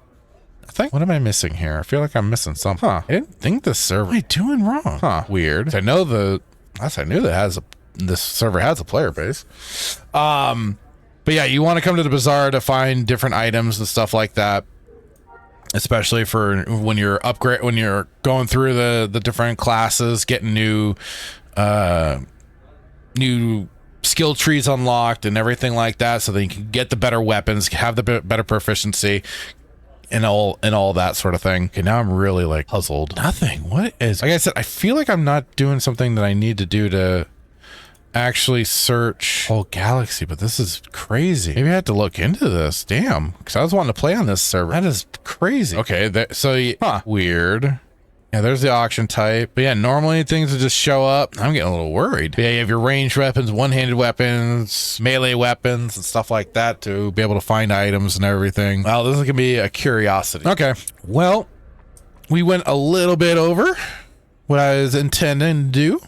What am I missing here? I feel like I'm missing something. Huh. I didn't think this server. What am I doing wrong? Huh. Weird. I knew that this server has a player base. But yeah, you want to come to the bazaar to find different items and stuff like that. Especially for when you're going through the different classes, getting new skill trees unlocked and everything like that, so that you can get the better weapons, have the better proficiency, and all that sort of thing. Okay, now I'm really like puzzled. Nothing. What is, like I said, I feel like I'm not doing something that I need to do to actually search whole galaxy, but this is crazy. Maybe I had to look into this. Damn, because I was wanting to play on this server. That is crazy. Okay, weird. Yeah, there's the auction type. But yeah, normally things would just show up. I'm getting a little worried. But yeah, you have your ranged weapons, one-handed weapons, melee weapons, and stuff like that to be able to find items and everything. Well, this is gonna be a curiosity. Okay, well, we went a little bit over what I was intending to do,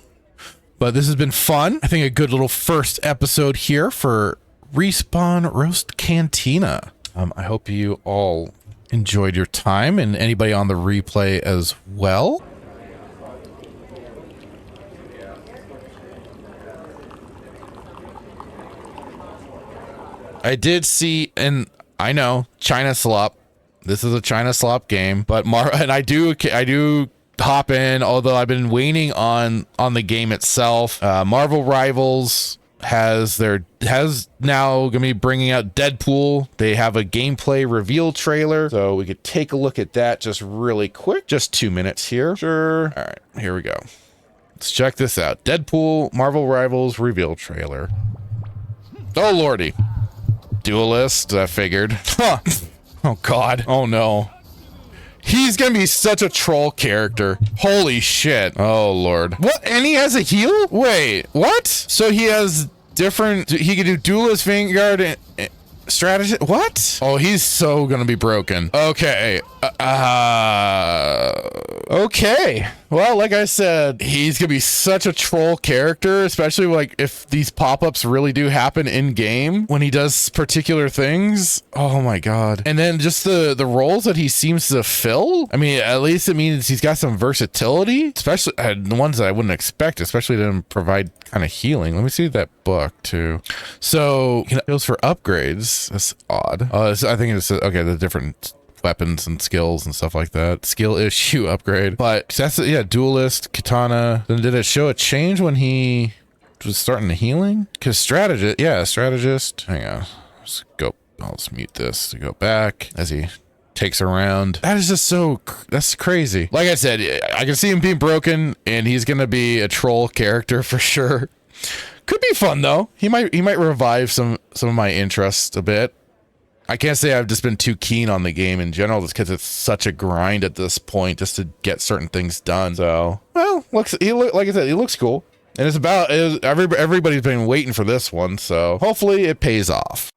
but this has been fun. I think a good little first episode here for Respawn Roast Cantina. I hope you all enjoyed your time, and anybody on the replay as well. I did see, and I know China slop. This is a China slop game, but I do hop in, although I've been waiting on the game itself. Marvel Rivals has now gonna be bringing out Deadpool. They have a gameplay reveal trailer, so we could take a look at that just really quick. Just 2 minutes here. Sure. All right, here we go. Let's check this out. Deadpool Marvel Rivals reveal trailer. Oh lordy. Duelist, I figured. Huh. Oh god. Oh no. He's gonna be such a troll character. Holy shit. Oh lord. What? And he has a heal? Wait, what? So he has different, he can do duelist, vanguard, and strategy. What? Oh, he's so gonna be broken. Okay. Okay. Well, like I said, he's gonna be such a troll character, especially like if these pop-ups really do happen in game when he does particular things. Oh my god. And then just the roles that he seems to fill. I mean, at least it means he's got some versatility, especially the ones that I wouldn't expect, especially to provide kind of healing. Let me see that book too. So it goes for upgrades. That's odd. I think it's okay. The different weapons and skills and stuff like that. Skill issue upgrade. But that's, yeah, duelist, katana. Then did it show a change when he was starting the healing? Because strategist. Hang on. Let's go. I'll just mute this to go back as he takes around. That is just that's crazy. Like I said, I can see him being broken, and he's gonna be a troll character for sure. Could be fun though. He might revive some of my interest a bit. I can't say I've just been too keen on the game in general, just because it's such a grind at this point just to get certain things done. So, well, like I said, he looks cool, and everybody's been waiting for this one, so hopefully it pays off.